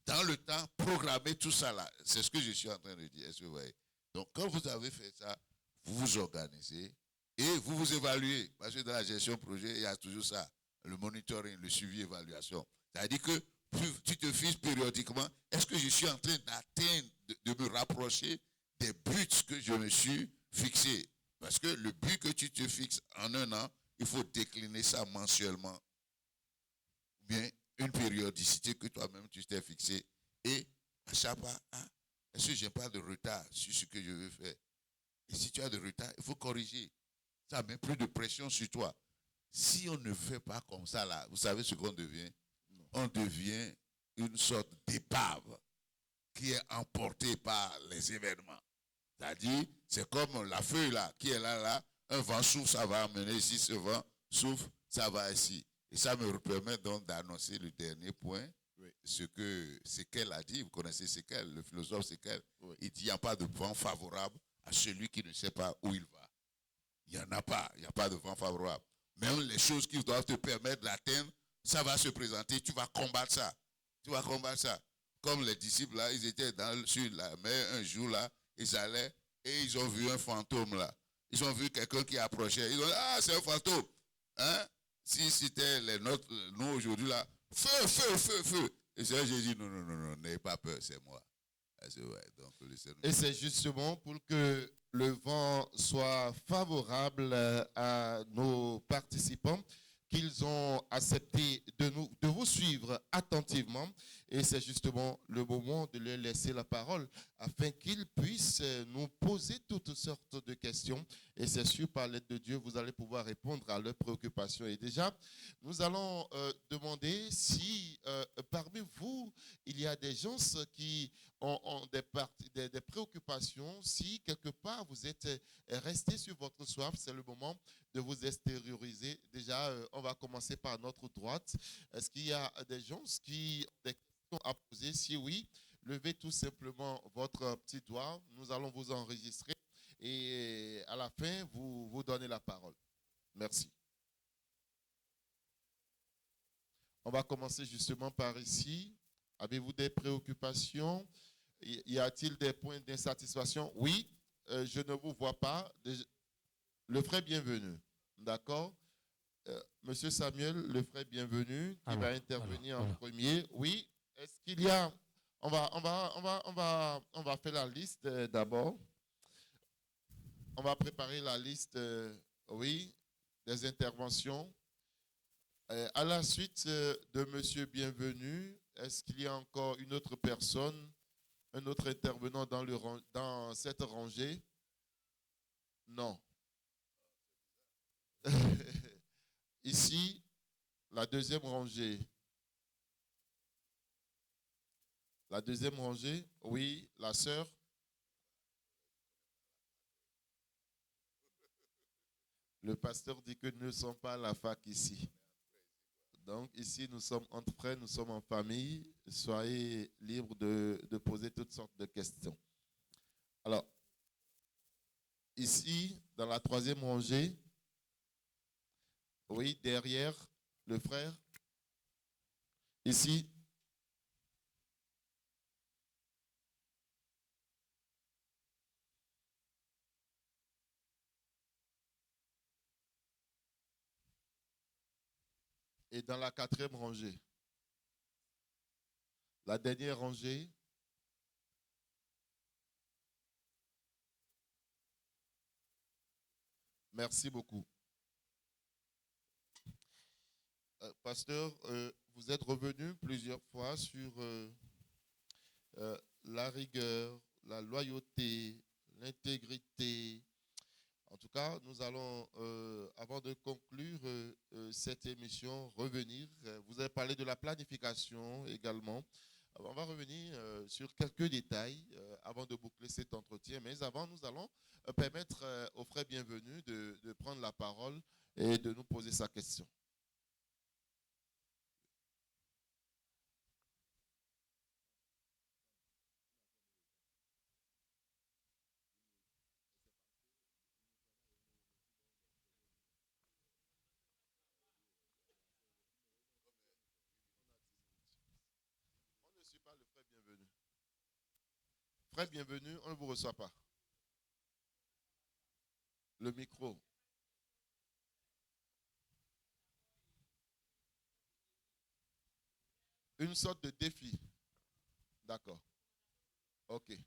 dans le temps, programmer tout ça là. C'est ce que je suis en train de dire. Est-ce que vous voyez? Donc, quand vous avez fait ça, vous vous organisez et vous vous évaluez. Parce que dans la gestion de projet, il y a toujours ça. Le monitoring, le suivi, évaluation. C'est-à-dire que tu te fixes périodiquement. Est-ce que je suis en train d'atteindre, de me rapprocher des buts que je me suis fixés? Parce que le but que tu te fixes en 1 an, il faut décliner ça mensuellement. Bien, une périodicité que toi-même tu t'es fixé. Et à chaque fois, est-ce que je n'ai pas de retard sur ce que je veux faire? Et si tu as de retard, il faut corriger. Ça met plus de pression sur toi. Si on ne fait pas comme ça, là, vous savez ce qu'on devient? On devient une sorte d'épave qui est emportée par les événements. C'est-à-dire, c'est comme la feuille là, qui est là, un vent souffle, ça va amener ici, ce vent souffle, ça va ici. Et ça me permet donc d'annoncer le dernier point, oui. Ce que Séquel a dit. Vous connaissez Séquel, le philosophe Séquel. Oui. Il dit, il n'y a pas de vent favorable à celui qui ne sait pas où il va. Il n'y en a pas, il n'y a pas de vent favorable. Même les choses qui doivent te permettre d'atteindre, ça va se présenter, tu vas combattre ça. Tu vas combattre ça. Comme les disciples là, ils étaient sur la mer un jour là, ils allaient et ils ont vu un fantôme là. Ils ont vu quelqu'un qui approchait. Ils ont dit, ah, c'est un fantôme. Hein? Si c'était les nôtres, nous aujourd'hui là, feu, feu, feu, feu. Et c'est j'ai dit, non, n'ayez pas peur, c'est moi. Donc, et c'est justement pour que le vent soit favorable à nos participants qu'ils ont accepté de vous suivre attentivement. Et c'est justement le moment de leur laisser la parole afin qu'ils puissent nous poser toutes sortes de questions. Et c'est sûr, par l'aide de Dieu, vous allez pouvoir répondre à leurs préoccupations. Et déjà, nous allons demander si parmi vous, il y a des gens qui ont des préoccupations. Si quelque part vous êtes resté sur votre soif, c'est le moment de vous extérioriser. Déjà, on va commencer par notre droite. Est-ce qu'il y a des gens qui ont des questions à poser? Si oui, levez tout simplement votre petit doigt. Nous allons vous enregistrer et à la fin, vous donnez la parole. Merci. On va commencer justement par ici. Avez-vous des préoccupations? Y a-t-il des points d'insatisfaction? Oui, je ne vous vois pas. Le frère bienvenu. D'accord? Monsieur Samuel, le frère bienvenu, qui va intervenir en premier. Oui, est-ce qu'il y a... On va faire la liste d'abord. On va préparer la liste, oui, des interventions. À la suite de monsieur bienvenu, est-ce qu'il y a encore une autre personne, un autre intervenant dans cette rangée? Non. Ici, la deuxième rangée. La deuxième rangée, oui, la sœur. Le pasteur dit que nous ne sommes pas à la fac ici. Donc ici, nous sommes entre frères, nous sommes en famille. Soyez libres de poser toutes sortes de questions. Alors, ici, dans la troisième rangée, oui, derrière le frère. Ici. Et dans la quatrième rangée. La dernière rangée. Merci beaucoup. Pasteur, vous êtes revenu plusieurs fois sur la rigueur, la loyauté, l'intégrité. En tout cas, nous allons, avant de conclure cette émission, revenir. Vous avez parlé de la planification également. On va revenir sur quelques détails avant de boucler cet entretien. Mais avant, nous allons permettre au frère bienvenu de prendre la parole et de nous poser sa question. On ne suit pas le frère bienvenu. Frère bienvenu, on ne vous reçoit pas. Le micro. Une sorte de défi. D'accord. OK.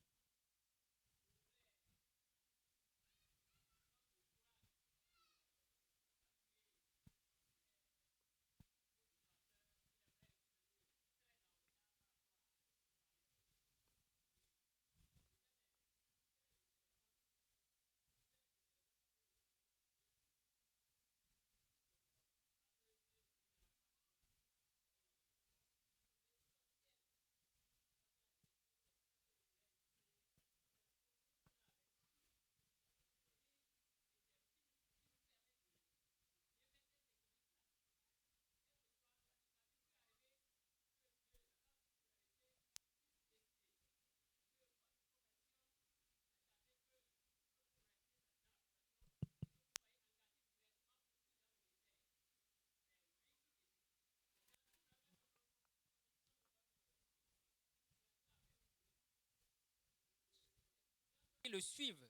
Le suivent.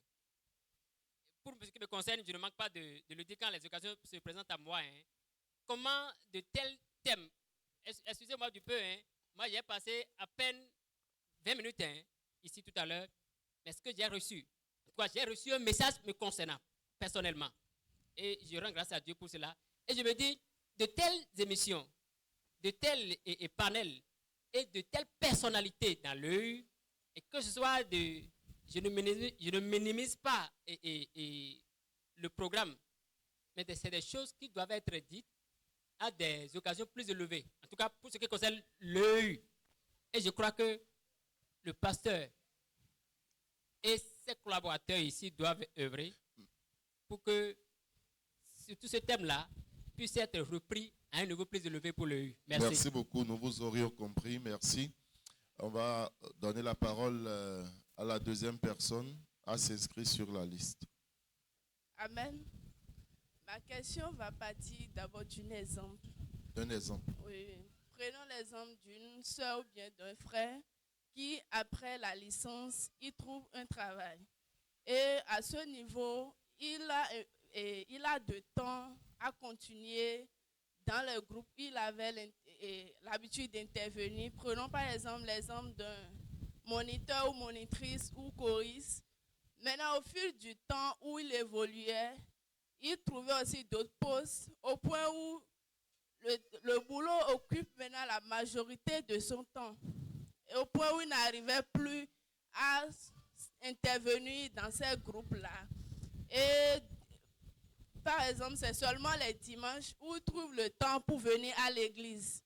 Pour ce qui me concerne, je ne manque pas de le dire quand les occasions se présentent à moi. Hein. Comment de tels thèmes, excusez-moi du peu, hein, moi j'ai passé à peine 20 minutes hein, ici tout à l'heure, mais ce que j'ai reçu, en tout cas j'ai reçu un message me concernant personnellement. Et je rends grâce à Dieu pour cela. Et je me dis, de telles émissions, de tels panels et de telles personnalités dans l'œil, et que ce soit de... Je ne minimise pas le programme, mais c'est des choses qui doivent être dites à des occasions plus élevées. En tout cas, pour ce qui concerne l'œil. Et je crois que le pasteur et ses collaborateurs ici doivent œuvrer pour que tout ce thème-là puisse être repris à un niveau plus élevé pour l'œil. Merci. Merci beaucoup, nous vous aurions compris, merci. On va donner la parole à la deuxième personne à s'inscrire sur la liste. Amen. Ma question va partir d'abord d'un exemple. D'un exemple. Oui. Prenons l'exemple d'une soeur ou bien d'un frère qui, après la licence, il trouve un travail. Et à ce niveau, il a de temps à continuer dans le groupe. Il avait l'habitude d'intervenir. Prenons par exemple l'exemple d'un moniteur ou monitrice ou choriste. Maintenant, au fil du temps où il évoluait, il trouvait aussi d'autres postes au point où le boulot occupe maintenant la majorité de son temps. Et au point où il n'arrivait plus à intervenir dans ces groupes-là. Et par exemple, c'est seulement les dimanches où il trouve le temps pour venir à l'église.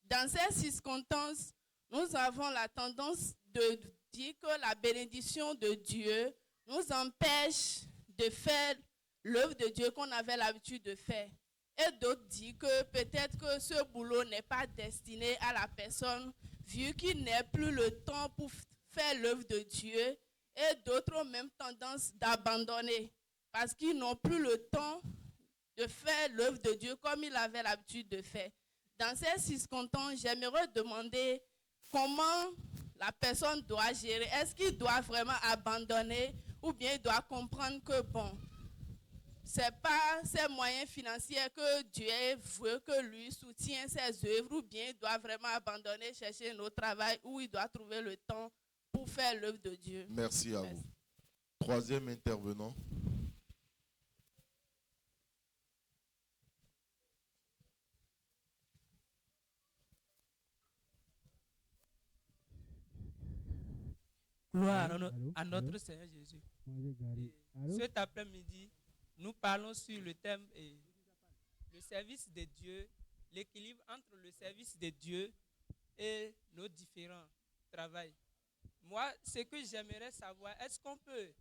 Dans ces circonstances, nous avons la tendance de dire que la bénédiction de Dieu nous empêche de faire l'œuvre de Dieu qu'on avait l'habitude de faire. Et d'autres disent que peut-être que ce boulot n'est pas destiné à la personne, vu qu'il n'a plus le temps pour faire l'œuvre de Dieu. Et d'autres ont même tendance d'abandonner, parce qu'ils n'ont plus le temps de faire l'œuvre de Dieu comme ils avaient l'habitude de faire. Dans ces circonstances, j'aimerais demander comment la personne doit gérer. Est-ce qu'il doit vraiment abandonner ou bien il doit comprendre que bon, ce n'est pas ses moyens financiers que Dieu veut que lui soutienne ses œuvres, ou bien il doit vraiment abandonner, chercher un autre travail où il doit trouver le temps pour faire l'œuvre de Dieu. Merci à vous. Troisième intervenant. Gloire à notre Seigneur Jésus. Cet après-midi, nous parlons sur le thème le service de Dieu, l'équilibre entre le service de Dieu et nos différents travails. Moi, ce que j'aimerais savoir, est-ce qu'on peut,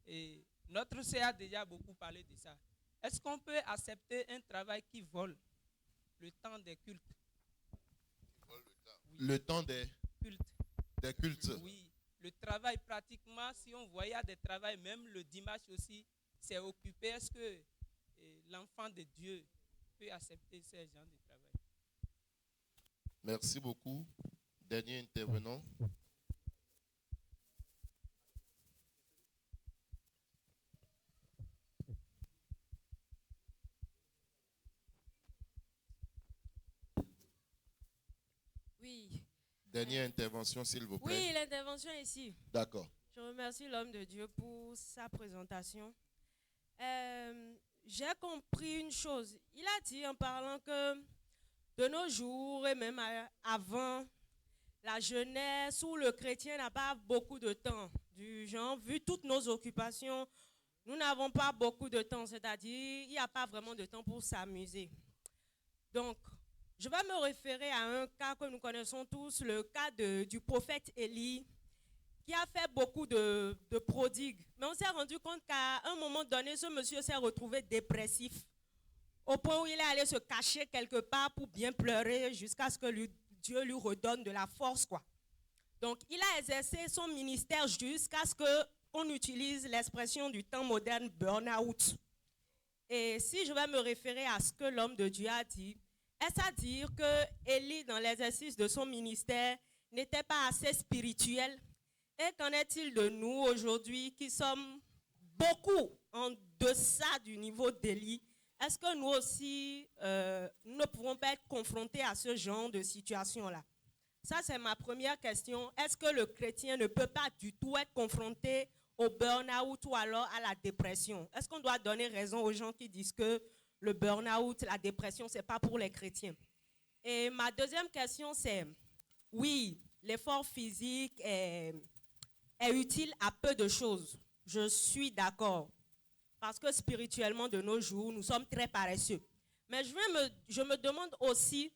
et notre sœur a déjà beaucoup parlé de ça, est-ce qu'on peut accepter un travail qui vole le temps des cultes? Le temps des cultes. Des cultes. Oui, le travail pratiquement, si on voyait des travails, même le dimanche aussi, c'est occupé. Est-ce que l'enfant de Dieu peut accepter ce genre de travail? Merci beaucoup. Dernier intervenant. Oui. Dernière intervention, s'il vous plaît. Oui, l'intervention ici. D'accord. Je remercie l'homme de Dieu pour sa présentation. J'ai compris une chose. Il a dit en parlant que de nos jours et même avant, la jeunesse ou le chrétien n'a pas beaucoup de temps. Du genre, vu toutes nos occupations, nous n'avons pas beaucoup de temps. C'est-à-dire, il n'y a pas vraiment de temps pour s'amuser. Donc, je vais me référer à un cas que nous connaissons tous, le cas du prophète Élie, qui a fait beaucoup de prodigues. Mais on s'est rendu compte qu'à un moment donné, ce monsieur s'est retrouvé dépressif, au point où il est allé se cacher quelque part pour bien pleurer jusqu'à ce que Dieu lui redonne de la force, quoi. Donc, il a exercé son ministère jusqu'à ce qu'on utilise l'expression du temps moderne, burn-out. Et si je vais me référer à ce que l'homme de Dieu a dit, est-ce à dire que Élie, dans l'exercice de son ministère, n'était pas assez spirituel? Et qu'en est-il de nous aujourd'hui qui sommes beaucoup en deçà du niveau d'Élie? Est-ce que nous aussi, nous ne pouvons pas être confrontés à ce genre de situation-là? Ça, c'est ma première question. Est-ce que le chrétien ne peut pas du tout être confronté au burn-out ou alors à la dépression? Est-ce qu'on doit donner raison aux gens qui disent que le burn-out, la dépression, ce n'est pas pour les chrétiens. Et ma deuxième question, c'est, oui, l'effort physique est utile à peu de choses. Je suis d'accord. Parce que spirituellement, de nos jours, nous sommes très paresseux. Mais je me demande aussi,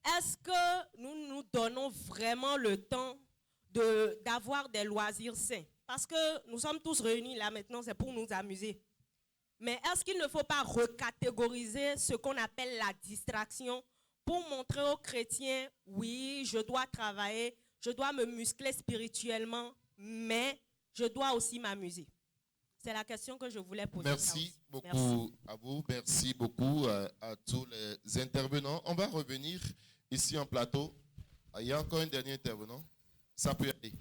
est-ce que nous nous donnons vraiment le temps d'avoir des loisirs sains? Parce que nous sommes tous réunis là maintenant, c'est pour nous amuser. Mais est-ce qu'il ne faut pas recatégoriser ce qu'on appelle la distraction pour montrer aux chrétiens, oui, je dois travailler, je dois me muscler spirituellement, mais je dois aussi m'amuser? C'est la question que je voulais poser. Merci beaucoup à vous. Merci beaucoup à tous les intervenants. On va revenir ici en plateau. Il y a encore un dernier intervenant. Ça peut aller.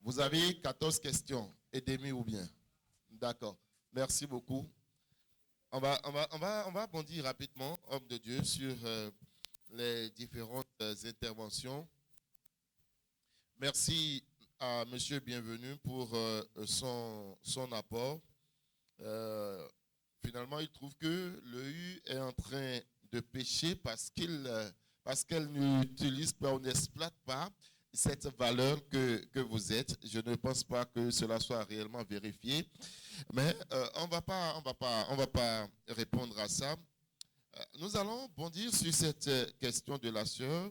Vous avez 14 questions et demi ou bien? D'accord. Merci beaucoup. On va bondir rapidement, homme de Dieu, sur les différentes interventions. Merci à Monsieur Bienvenu pour son apport. Finalement, il trouve que l'EU est en train de pécher parce qu'elle n'utilise pas, on n'exploite pas cette valeur que vous êtes. Je ne pense pas que cela soit réellement vérifié, mais on va pas répondre à ça. Nous allons bondir sur cette question de la sœur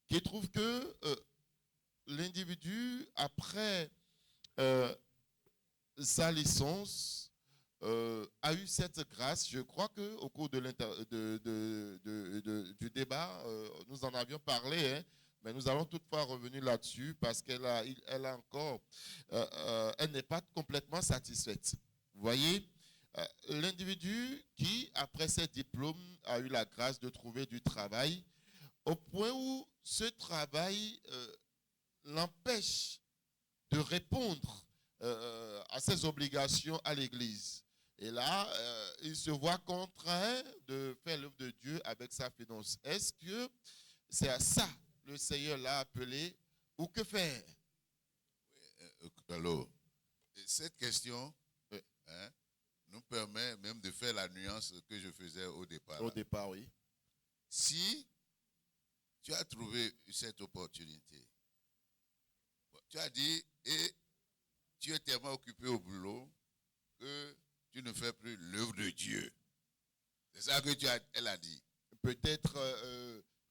qui trouve que l'individu, après sa licence, a eu cette grâce. Je crois qu'au cours du débat, nous en avions parlé, hein, mais nous allons toutefois revenir là-dessus parce qu'elle a encore, elle n'est pas complètement satisfaite. Vous voyez, l'individu qui, après ses diplômes, a eu la grâce de trouver du travail, au point où ce travail l'empêche de répondre à ses obligations à l'Église. Et là, il se voit contraint de faire l'œuvre de Dieu avec sa finance. Est-ce que c'est à ça le Seigneur l'a appelé ou que faire? Alors, cette question nous permet même de faire la nuance que je faisais au départ. Au départ, oui. Si tu as trouvé cette opportunité, tu as dit, et tu es tellement occupé au boulot que tu ne fais plus l'œuvre de Dieu. C'est ça que elle a dit. Peut-être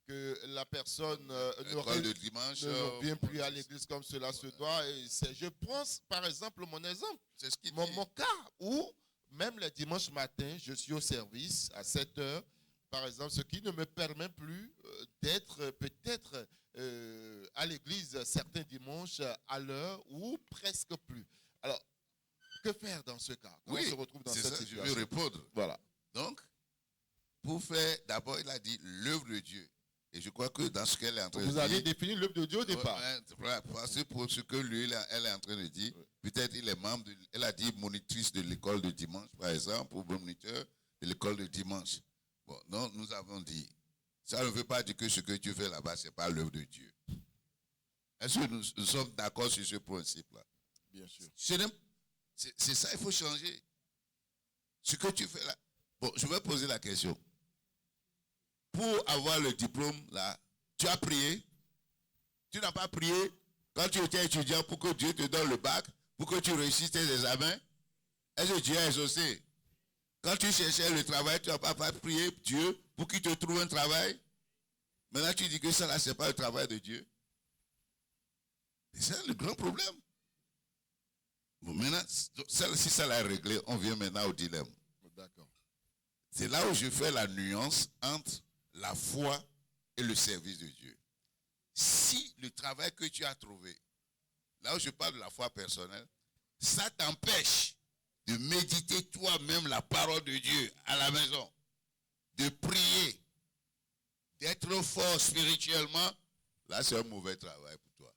que la personne ne vient plus à l'église comme cela se doit. Et je pense, par exemple, mon exemple. C'est ce qui mon cas où, même le dimanche matin, je suis au service à 7 heures, par exemple, ce qui ne me permet plus d'être peut-être à l'église certains dimanches à l'heure ou presque plus. Alors, que faire dans ce cas? Quand on se retrouve dans cette situation? Je vais répondre. Voilà. Donc, pour faire, d'abord, il a dit l'œuvre de Dieu. Et je crois que dans ce qu'elle est en train de dire... Vous avez défini l'œuvre de Dieu au départ. Parce que pour ce que lui, elle est en train de dire, peut-être il est membre, elle a dit monitrice de l'école de dimanche, par exemple, ou moniteur de l'école de dimanche. Bon, donc nous avons dit, ça ne veut pas dire que ce que tu fais là-bas, ce n'est pas l'œuvre de Dieu. Est-ce que nous sommes d'accord sur ce principe-là? Bien sûr. C'est ça, il faut changer. Ce que tu fais là. Bon, je vais poser la question. Pour avoir le diplôme là, tu as prié? Tu n'as pas prié quand tu étais étudiant pour que Dieu te donne le bac, pour que tu réussisses tes examens? Est-ce que Dieu a exaucé? Quand tu cherchais le travail, tu n'as pas prié Dieu pour qu'il te trouve un travail? Maintenant, tu dis que ça là, ce n'est pas le travail de Dieu. C'est le grand problème. Bon, maintenant, si ça l'a réglé, on vient maintenant au dilemme. D'accord. C'est là où je fais la nuance entre la foi et le service de Dieu. Si le travail que tu as trouvé, là où je parle de la foi personnelle, ça t'empêche de méditer toi-même la parole de Dieu à la maison, de prier, d'être fort spirituellement, là c'est un mauvais travail pour toi.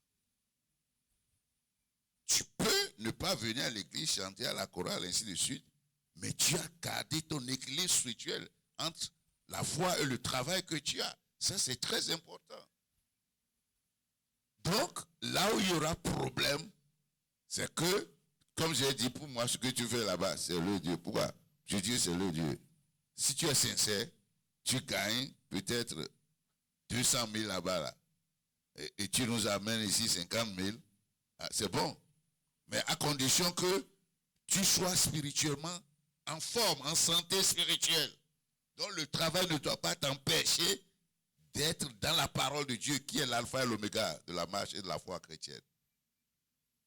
Tu peux ne pas venir à l'église, chanter à la chorale, ainsi de suite, mais tu as gardé ton équilibre spirituel entre la foi et le travail que tu as. Ça, c'est très important. Donc, là où il y aura problème, c'est que, comme j'ai dit, pour moi, ce que tu fais là-bas, c'est le Dieu. Pourquoi? Je dis c'est le Dieu. si tu es sincère, tu gagnes peut-être 200 000 là-bas, là, et tu nous amènes ici 50 000, c'est bon. Mais à condition que tu sois spirituellement en forme, en santé spirituelle. Donc le travail ne doit pas t'empêcher d'être dans la parole de Dieu qui est l'alpha et l'oméga de la marche et de la foi chrétienne.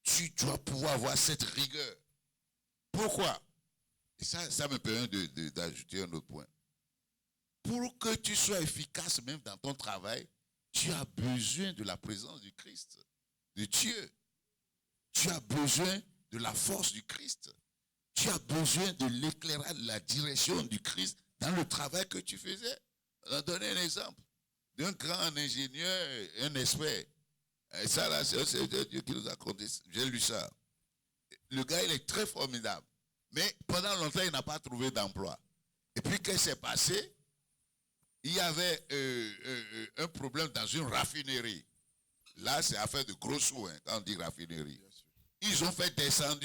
Tu dois pouvoir avoir cette rigueur. Pourquoi? Et ça me permet d'ajouter un autre point. Pour que tu sois efficace même dans ton travail, tu as besoin de la présence du Christ, de Dieu. Tu as besoin de la force du Christ. Tu as besoin de l'éclairage, de la direction du Christ dans le travail que tu faisais. On va donner un exemple d'un grand ingénieur, un expert. Et ça, là, c'est Dieu qui nous a conté. J'ai lu ça. Le gars, il est très formidable. Mais pendant longtemps, il n'a pas trouvé d'emploi. Et puis, qu'est-ce qui s'est passé? Il y avait un problème dans une raffinerie. Là, c'est affaire de gros sous, hein, quand on dit raffinerie. Ils ont fait descendre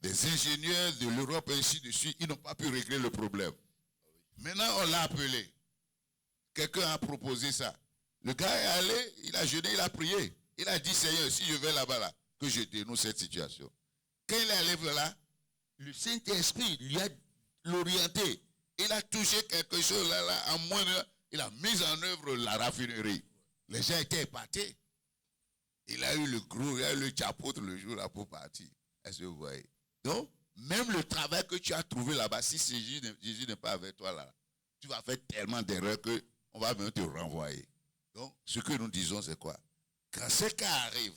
des ingénieurs de l'Europe et ainsi de suite. Ils n'ont pas pu régler le problème. Maintenant, on l'a appelé. Quelqu'un a proposé ça. Le gars est allé, il a jeûné, il a prié. Il a dit, Seigneur, si je vais là-bas, là, que je dénonce cette situation. Quand il est allé là, le Saint-Esprit lui a l'orienté. Il a touché quelque chose là, en moins de... Il a mis en œuvre la raffinerie. Les gens étaient épatés. Il a eu le chapeau le jour là pour partir. Est-ce que vous voyez? Donc, même le travail que tu as trouvé là-bas, si Jésus n'est pas avec toi là, tu vas faire tellement d'erreurs qu'on va même te renvoyer. Donc, ce que nous disons, c'est quoi? Quand ce cas arrive,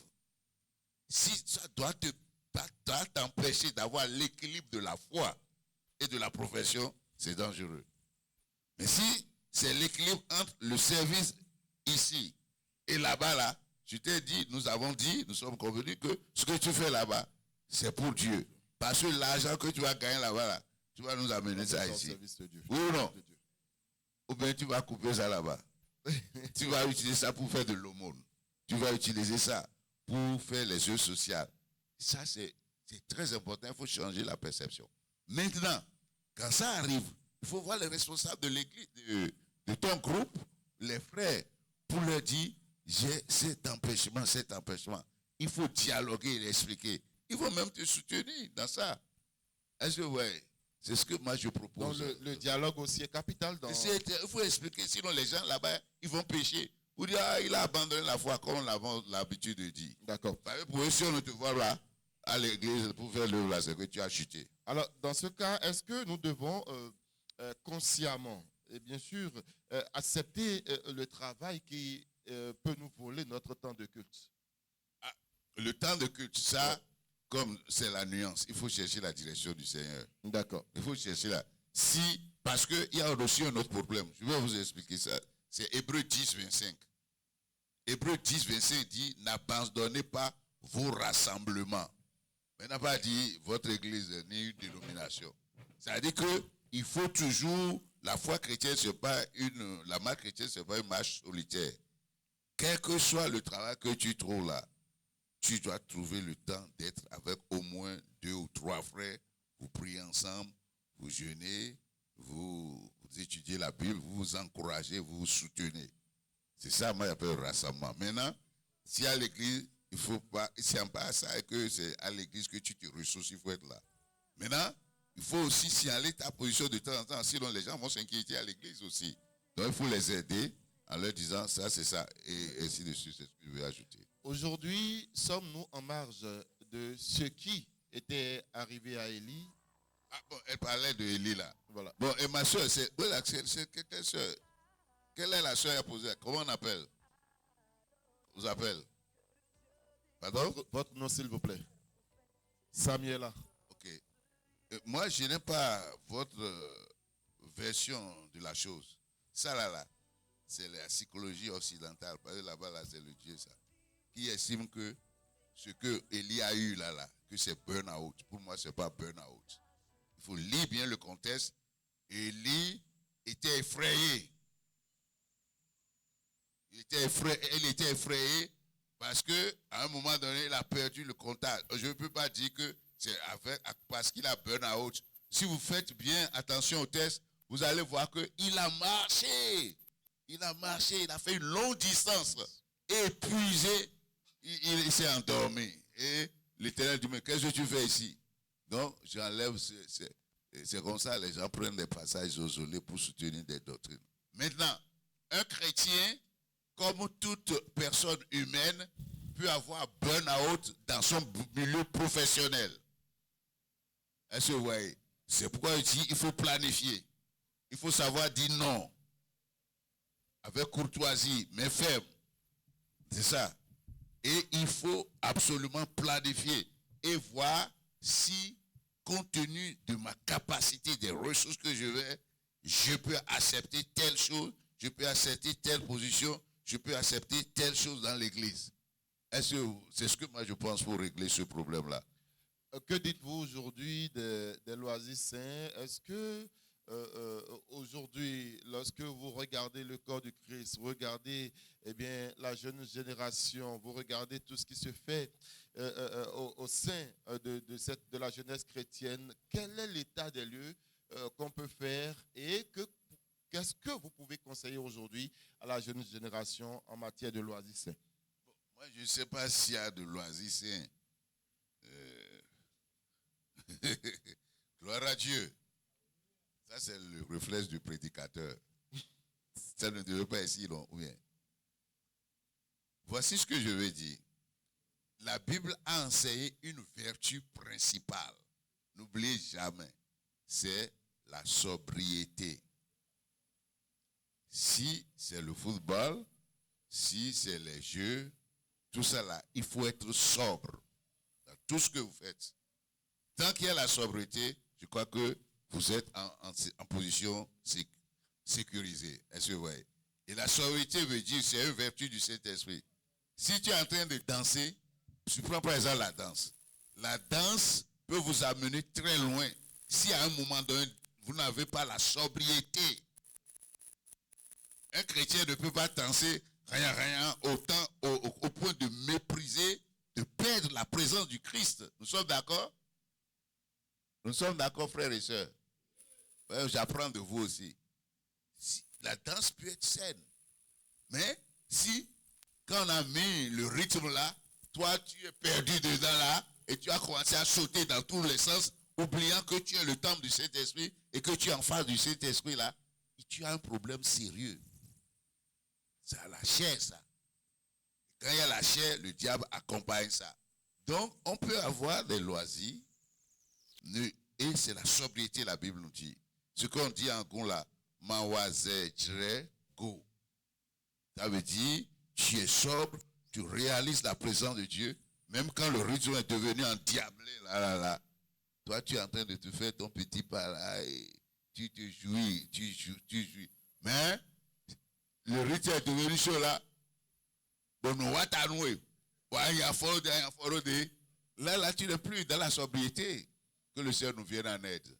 si ça doit t'empêcher d'avoir l'équilibre de la foi et de la profession, c'est dangereux. Mais si c'est l'équilibre entre le service ici et là-bas, là, je t'ai dit, nous sommes convenus que ce que tu fais là-bas, c'est pour Dieu. Parce que l'argent que tu vas gagner là-bas, là, tu vas nous amener ça ici. Oui ou non? Ou bien tu vas couper ça là-bas. Tu vas utiliser ça pour faire de l'aumône. Tu vas utiliser ça pour faire les œuvres sociales. Ça, c'est très important. Il faut changer la perception. Maintenant, quand ça arrive, il faut voir les responsables de l'église, de ton groupe, les frères, pour leur dire, j'ai cet empêchement. Il faut dialoguer et l'expliquer. Il faut même te soutenir dans ça. Est-ce que vous voyez? C'est ce que moi je propose. Donc le dialogue aussi est capital. Il faut expliquer, sinon les gens là-bas, ils vont pécher. Vous dire, il a abandonné la foi comme on a l'habitude de dire. D'accord. Pour eux, si on ne te voit là, à l'église, pour faire l'œuvre là, c'est que tu as chuté. Alors, dans ce cas, est-ce que nous devons consciemment, et bien sûr, accepter le travail qui peut nous voler notre temps de culte? Le temps de culte, ça, ouais. Comme c'est la nuance, il faut chercher la direction du Seigneur. D'accord. Il faut chercher là. Parce qu'il y a aussi un autre problème. Je vais vous expliquer ça. C'est Hébreux 10, 25. Hébreux 10, 25 dit, n'abandonnez pas vos rassemblements. Mais n'a pas dit votre église ni une dénomination. Ça veut dire qu'il faut toujours, la foi chrétienne, la marche chrétienne, ce n'est pas une marche solitaire. Quel que soit le travail que tu trouves là, tu dois trouver le temps d'être avec au moins 2 ou 3 frères. Vous priez ensemble, vous jeûnez, vous étudiez la Bible, vous vous encouragez, vous vous soutenez. C'est ça, moi, j'appelle le rassemblement. Maintenant, si à l'église, il ne faut pas, si c'est pas ça et que c'est à l'église que tu te ressources, il faut être là. Maintenant, il faut aussi signaler ta position de temps en temps, sinon les gens vont s'inquiéter à l'église aussi. Donc, il faut les aider en leur disant ça, c'est ça, et ainsi de suite, c'est ce que je vais ajouter. Aujourd'hui, sommes-nous en marge de ce qui était arrivé à Élie? Ah bon, elle parlait de Élie là. Voilà. Bon, et ma soeur, c'est quelle soeur? Quelle est la soeur qui a posé? Comment on appelle? Vous appelle? Pardon? Votre nom, s'il vous plaît. Samuela. Ok. Moi, je n'ai pas votre version de la chose. Ça là, c'est la psychologie occidentale. Parce que là-bas, là, c'est le Dieu, ça. Qui estime que ce que Élie a eu là, que c'est burn-out. Pour moi, ce n'est pas burn-out. Il faut lire bien le contexte. Élie était effrayé. Elle était effrayée parce qu'à un moment donné, il a perdu le contact. Je ne peux pas dire que c'est parce qu'il a burn-out si vous faites bien attention au test, vous allez voir qu'il a marché. Il a marché, il a fait une longue distance. Épuisé, il s'est endormi. Et l'Éternel dit, mais qu'est-ce que tu fais ici? Donc, j'enlève, c'est comme ça, les gens prennent des passages isolés pour soutenir des doctrines. Maintenant, un chrétien, comme toute personne humaine, peut avoir burn-out dans son milieu professionnel. Est-ce que vous voyez? C'est pourquoi je dis qu'il faut planifier. Il faut savoir dire non. Avec courtoisie, mais ferme. C'est ça. Et il faut absolument planifier et voir si, compte tenu de ma capacité, des ressources que je peux accepter telle chose, je peux accepter telle position, je peux accepter telle chose dans l'église. Est-ce que c'est ce que moi je pense pour régler ce problème-là? Que dites-vous aujourd'hui des loisirs saints? Est-ce que aujourd'hui, lorsque vous regardez le corps du Christ, vous regardez la jeune génération, vous regardez tout ce qui se fait au sein de la jeunesse chrétienne, quel est l'état des lieux qu'on peut faire et qu'est-ce que vous pouvez conseiller aujourd'hui à la jeune génération en matière de loisirs sains? Moi, je ne sais pas s'il y a de loisirs sains. Gloire à Dieu. Ça, c'est le réflexe du prédicateur. Ça ne devrait pas être si long. Bien. Voici ce que je veux dire. La Bible a enseigné une vertu principale. N'oubliez jamais. C'est la sobriété. Si c'est le football, si c'est les jeux, tout ça là, il faut être sobre dans tout ce que vous faites. Tant qu'il y a la sobriété, je crois que vous êtes en position sécurisée. Est-ce que vous voyez? Et la sobriété veut dire, c'est une vertu du Saint-Esprit. Si tu es en train de danser, tu prends par exemple la danse. La danse peut vous amener très loin. Si à un moment donné, vous n'avez pas la sobriété, un chrétien ne peut pas danser rien au point de mépriser, de perdre la présence du Christ. Nous sommes d'accord? Nous sommes d'accord, frères et sœurs. Ouais, j'apprends de vous aussi. La danse peut être saine. Mais si, quand on a mis le rythme là, toi tu es perdu dedans là, et tu as commencé à sauter dans tous les sens, oubliant que tu es le temple du Saint-Esprit et que tu es en face du Saint-Esprit là, et tu as un problème sérieux. C'est à la chair ça. Quand il y a la chair, le diable accompagne ça. Donc, on peut avoir des loisirs, et c'est la sobriété, la Bible nous dit. Ce qu'on dit en gros là, mawaze jre go. Ça veut dire, tu es sobre, tu réalises la présence de Dieu, même quand le rythme est devenu endiablé, là. Toi, tu es en train de te faire ton petit pas là, et tu te jouis, tu jouis. Mais, le rythme est devenu chaud là. Là, tu n'es plus dans la sobriété. Que le Seigneur nous vienne en aide.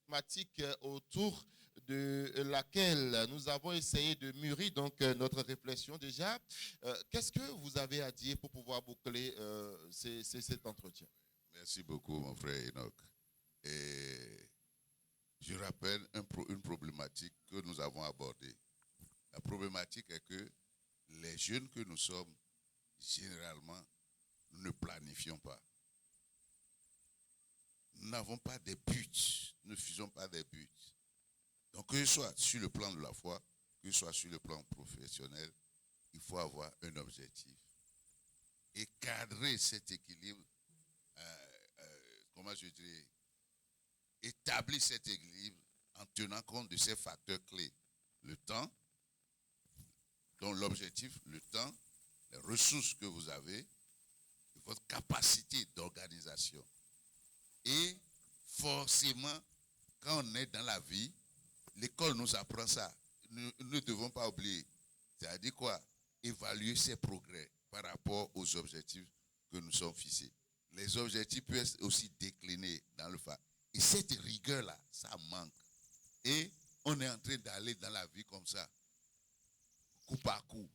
Thématique autour de laquelle nous avons essayé de mûrir donc notre réflexion déjà. Qu'est-ce que vous avez à dire pour pouvoir boucler cet entretien? Merci beaucoup, mon frère Enoch. Et je rappelle une problématique que nous avons abordée. La problématique est que les jeunes que nous sommes, généralement, nous ne planifions pas. Nous n'avons pas des buts. Nous ne faisons pas des buts. Donc, que ce soit sur le plan de la foi, que ce soit sur le plan professionnel, il faut avoir un objectif. Et cadrer cet équilibre, comment je dirais, établir cet équilibre en tenant compte de ces facteurs clés. Le temps, donc l'objectif, le temps, les ressources que vous avez, votre capacité d'organisation. Et forcément, quand on est dans la vie, l'école nous apprend ça. Nous ne devons pas oublier. C'est-à-dire quoi? Évaluer ses progrès par rapport aux objectifs que nous sommes fixés. Les objectifs peuvent être aussi déclinés dans le fait. Et cette rigueur-là, ça manque. Et on est en train d'aller dans la vie comme ça, coup par coup,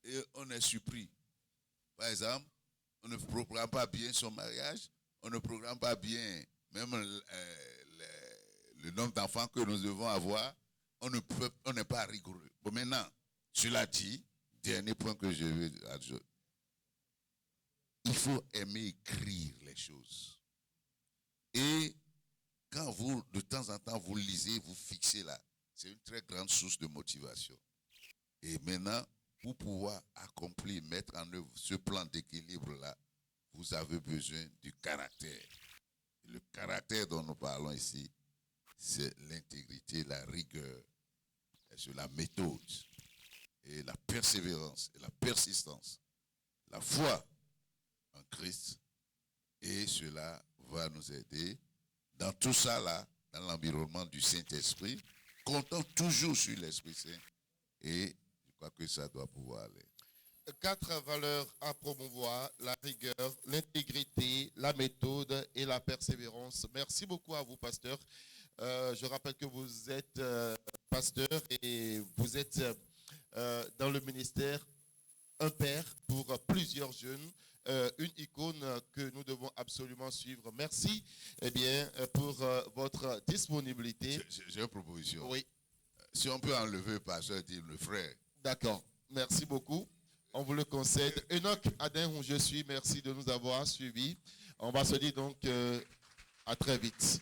et on est surpris. Par exemple, on ne programme pas bien son mariage, on ne programme pas bien même le nombre d'enfants que nous devons avoir, on n'est pas rigoureux. Bon, maintenant, cela dit, dernier point que je veux ajouter, il faut aimer écrire les choses. Et quand vous, de temps en temps, vous lisez, vous fixez là, c'est une très grande source de motivation. Et maintenant, pour pouvoir accomplir, mettre en œuvre ce plan d'équilibre-là, vous avez besoin du caractère. Le caractère dont nous parlons ici, c'est l'intégrité, la rigueur, c'est la méthode, et la persévérance, et la persistance, la foi en Christ. Et cela va nous aider dans tout ça là, dans l'environnement du Saint-Esprit, comptant toujours sur l'Esprit Saint. Et je crois que ça doit pouvoir aller. 4 valeurs à promouvoir: la rigueur, l'intégrité, la méthode et la persévérance. Merci beaucoup à vous, pasteur. Je rappelle que vous êtes pasteur et vous êtes dans le ministère un père pour plusieurs jeunes, une icône que nous devons absolument suivre. Merci pour votre disponibilité. J'ai une proposition. Oui. Si on peut enlever pasteur, dire le frère. D'accord. Merci beaucoup. On vous le concède. Enoch Adin, où je suis, merci de nous avoir suivis. On va se dire donc à très vite.